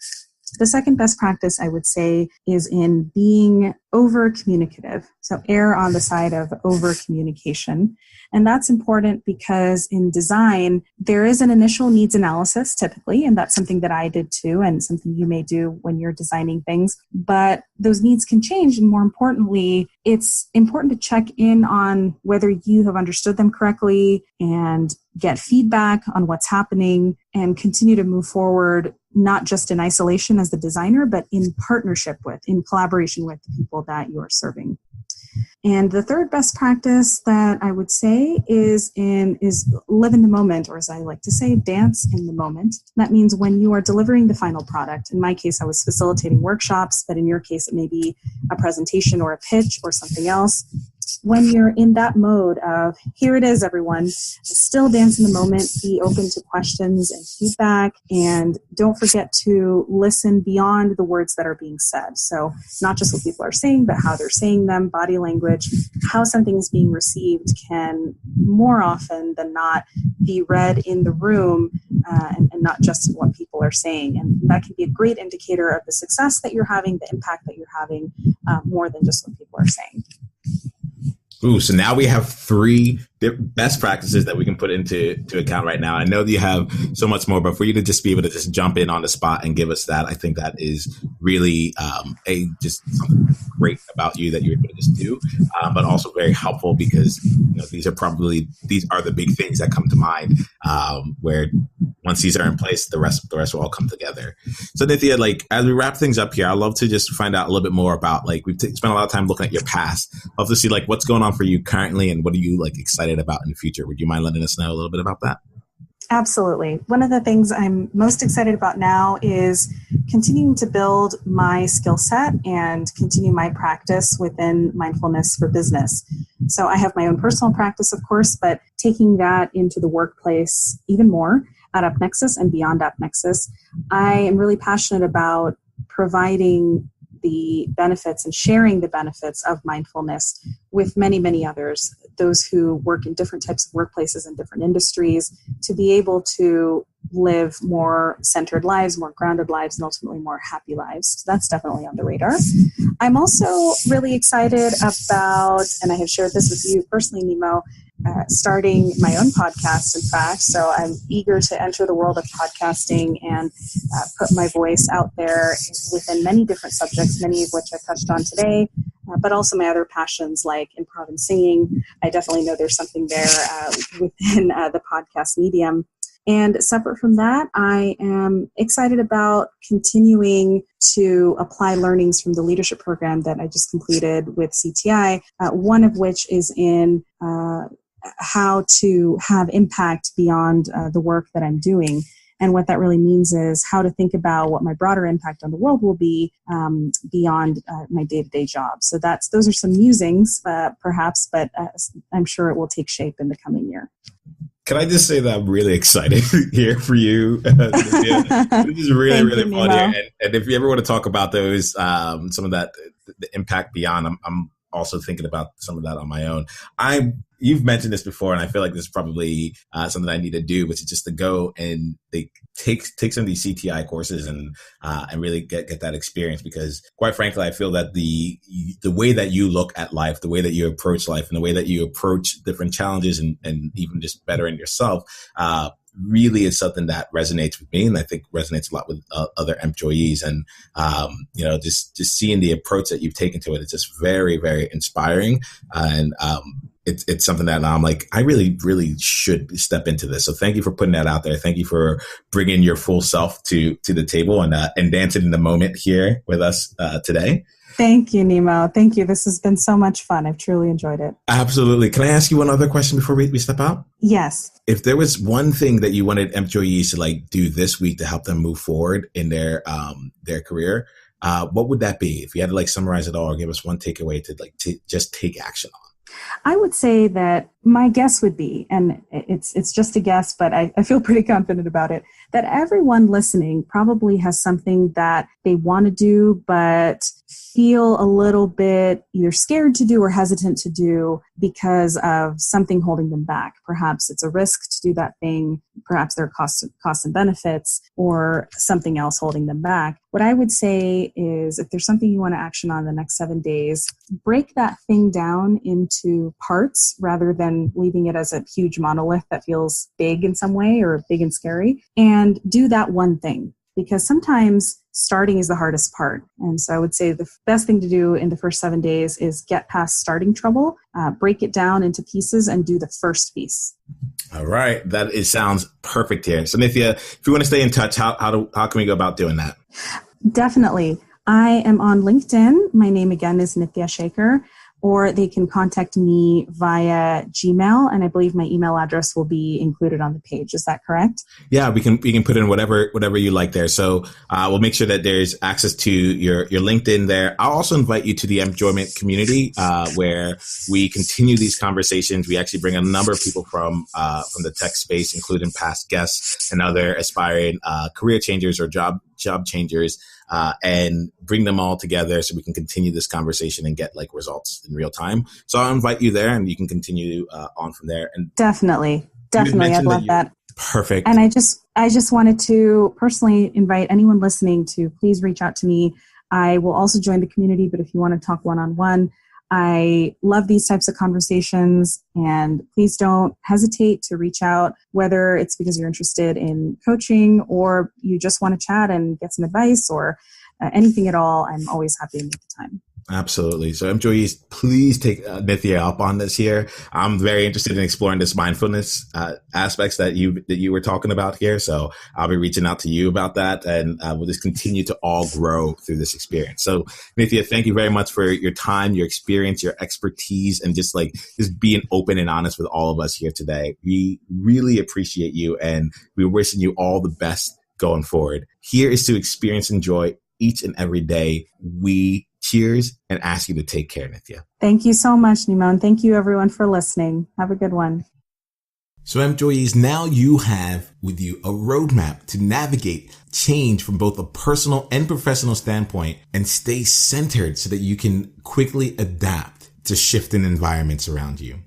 The second best practice, I would say, is in being over-communicative. So err on the side of over-communication. And that's important because in design, there is an initial needs analysis typically, and that's something that I did too, and something you may do when you're designing things. But those needs can change, and more importantly, it's important to check in on whether you have understood them correctly and get feedback on what's happening and continue to move forward, not just in isolation as the designer, but in partnership with, in collaboration with the people that you are serving. And the third best practice that I would say is live in the moment, or as I like to say, dance in the moment. That means when you are delivering the final product. In my case, I was facilitating workshops, but in your case, it may be a presentation or a pitch or something else. When you're in that mode of, here it is, everyone, still dance in the moment, be open to questions and feedback, and don't forget to listen beyond the words that are being said. So not just what people are saying, but how they're saying them, body language, how something is being received can more often than not be read in the room and not just in what people are saying. And that can be a great indicator of the success that you're having, the impact that you're having, more than just what people are saying. Ooh, so now we have 3 best practices that we can put into account right now. I know that you have so much more, but for you to just be able to just jump in on the spot and give us that, I think that is really just something great about you that you're able to just do, but also very helpful because these are the big things that come to mind where once these are in place, the rest will all come together. So Nitya, like as we wrap things up here, I'd love to just find out a little bit more about, like, we've spent a lot of time looking at your past. I'd love to see like what's going on for you currently and what are you like excited about in the future. Would you mind letting us know a little bit about that? Absolutely. One of the things I'm most excited about now is continuing to build my skill set and continue my practice within mindfulness for business. So I have my own personal practice, of course, but taking that into the workplace even more at UpNexus and beyond UpNexus. I am really passionate about providing the benefits and sharing the benefits of mindfulness with many, many others those who work in different types of workplaces and different industries to be able to live more centered lives, more grounded lives, and ultimately more happy lives. So that's definitely on the radar. I'm also really excited about, and I have shared this with you personally, Nemo, starting my own podcast, in fact. So I'm eager to enter the world of podcasting and put my voice out there within many different subjects, many of which I touched on today, but also my other passions like improv and singing. I definitely know there's something there within the podcast medium. And separate from that, I am excited about continuing to apply learnings from the leadership program that I just completed with CTI, one of which is in how to have impact beyond the work that I'm doing. And what that really means is how to think about what my broader impact on the world will be beyond my day-to-day job. So those are some musings, perhaps, but I'm sure it will take shape in the coming year. Can I just say that I'm really excited here for you? This is really, really fun here. And if you ever want to talk about those, some of that, the impact beyond, I'm also thinking about some of that on my own. You've mentioned this before, and I feel like this is probably something I need to do, which is just to go and take some of these CTI courses and really get that experience. Because quite frankly, I feel that the way that you look at life, the way that you approach life, and the way that you approach different challenges and even just bettering yourself, really is something that resonates with me, and I think resonates a lot with other employees. And just seeing the approach that you've taken to it, it's just very, very inspiring. And it's something that I'm like, I really, really should step into this. So thank you for putting that out there. Thank you for bringing your full self to the table and dancing in the moment here with us today. Thank you, Nemo. Thank you. This has been so much fun. I've truly enjoyed it. Absolutely. Can I ask you one other question before we step out? Yes. If there was one thing that you wanted employees to do this week to help them move forward in their career, what would that be? If you had to summarize it all or give us one takeaway to just take action on. I would say that my guess would be, and it's just a guess, but I feel pretty confident about it, that everyone listening probably has something that they want to do, but feel a little bit either scared to do or hesitant to do because of something holding them back. Perhaps it's a risk to do that thing. Perhaps there are costs and benefits, or something else holding them back. What I would say is, if there's something you want to action on the next 7 days, break that thing down into parts rather than leaving it as a huge monolith that feels big in some way or big and scary, and do that one thing. Because sometimes starting is the hardest part. And so I would say the best thing to do in the first 7 days is get past starting trouble, break it down into pieces, and do the first piece. All right. It sounds perfect here. So Mithya, if you want to stay in touch, how can we go about doing that? Definitely. I am on LinkedIn. My name again is Nitya Shekar. Or they can contact me via Gmail, and I believe my email address will be included on the page. Is that correct? Yeah, we can put in whatever you like there. So we'll make sure that there's access to your LinkedIn there. I'll also invite you to the Enjoyment Community, where we continue these conversations. We actually bring a number of people from the tech space, including past guests and other aspiring career changers or job changers. And bring them all together so we can continue this conversation and get results in real time. So I'll invite you there, and you can continue on from there. And definitely, I'd love that. Perfect. And I just wanted to personally invite anyone listening to please reach out to me. I will also join the community, but if you want to talk one-on-one, I love these types of conversations, and please don't hesitate to reach out, whether it's because you're interested in coaching or you just want to chat and get some advice or anything at all. I'm always happy to make the time. Absolutely. So employees, please take Nitya up on this here. I'm very interested in exploring this mindfulness aspects that you were talking about here. So I'll be reaching out to you about that, and we'll just continue to all grow through this experience. So Nitya, thank you very much for your time, your experience, your expertise, and just being open and honest with all of us here today. We really appreciate you, and we're wishing you all the best going forward. Here is to experience and enjoy each and every day. We cheers and ask you to take care, Nitya. Thank you so much, Nemo, and thank you everyone for listening. Have a good one. So employees, now you have with you a roadmap to navigate change from both a personal and professional standpoint and stay centered so that you can quickly adapt to shifting environments around you.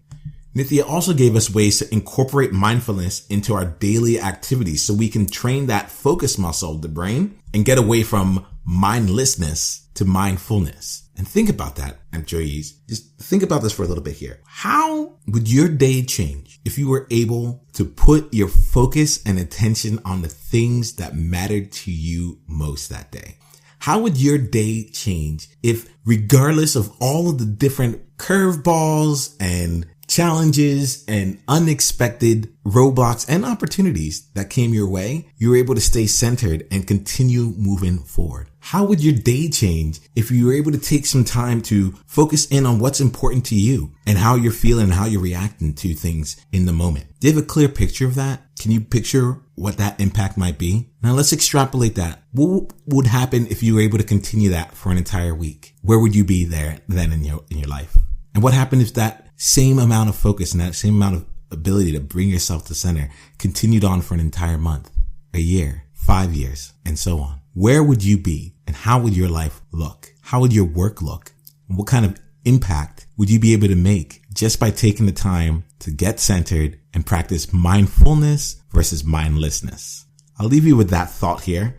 Nitya also gave us ways to incorporate mindfulness into our daily activities so we can train that focus muscle of the brain and get away from mindlessness to mindfulness. And think about that, employees. Just think about this for a little bit here. How would your day change if you were able to put your focus and attention on the things that mattered to you most that day? How would your day change if, regardless of all of the different curveballs and challenges and unexpected roadblocks and opportunities that came your way, you were able to stay centered and continue moving forward? How would your day change if you were able to take some time to focus in on what's important to you and how you're feeling and how you're reacting to things in the moment? Do you have a clear picture of that? Can you picture what that impact might be? Now let's extrapolate that. What would happen if you were able to continue that for an entire week? Where would you be there then in your life? And what happened if that same amount of focus and that same amount of ability to bring yourself to center continued on for an entire month, a year, 5 years, and so on? Where would you be and how would your life look? How would your work look? And what kind of impact would you be able to make just by taking the time to get centered and practice mindfulness versus mindlessness? I'll leave you with that thought here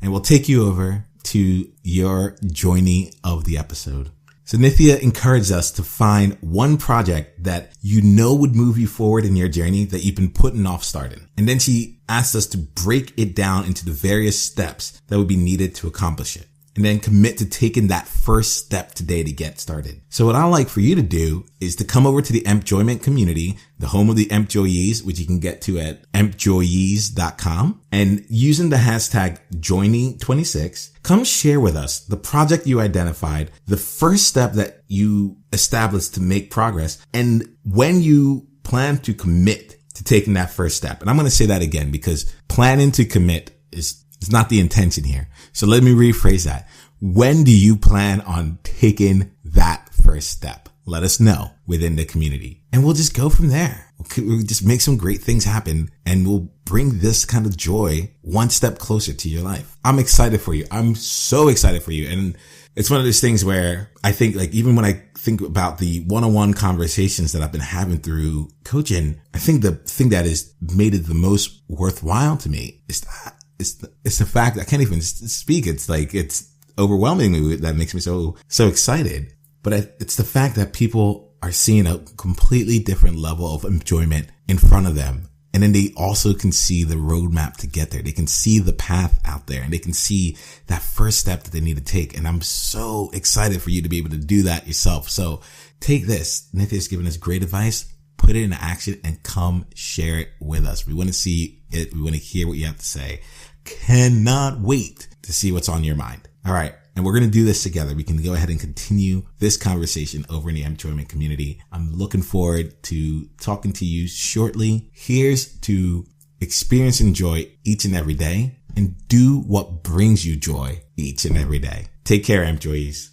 and we'll take you over to your journey of the episode. So Nitya encouraged us to find one project that you know would move you forward in your journey that you've been putting off starting. And then she asked us to break it down into the various steps that would be needed to accomplish it. And then commit to taking that first step today to get started. So what I'd like for you to do is to come over to the Enjoyment Community, the home of the Employees, which you can get to at employees.com, and using the hashtag Joining26, come share with us the project you identified, the first step that you established to make progress, and when you plan to commit to taking that first step. And I'm going to say that again because planning to commit is not the intention here. So let me rephrase that. When do you plan on taking that first step? Let us know within the community and we'll just go from there. We'll just make some great things happen and we'll bring this kind of joy one step closer to your life. I'm excited for you. I'm so excited for you. And it's one of those things where I think like even when I think about the one-on-one conversations that I've been having through coaching, I think the thing that has made it the most worthwhile to me is that it's the fact that I can't even speak. It's like, it's overwhelming me. That makes me so excited. But it's the fact that people are seeing a completely different level of enjoyment in front of them. And then they also can see the roadmap to get there. They can see the path out there and they can see that first step that they need to take. And I'm so excited for you to be able to do that yourself. So take this. Nitya's given us great advice. Put it into action and come share it with us. We want to see it. We want to hear what you have to say. Cannot wait to see what's on your mind. All right. And we're going to do this together. We can go ahead and continue this conversation over in the Enjoyment Community. I'm looking forward to talking to you shortly. Here's to experience and joy each and every day and do what brings you joy each and every day. Take care, employees.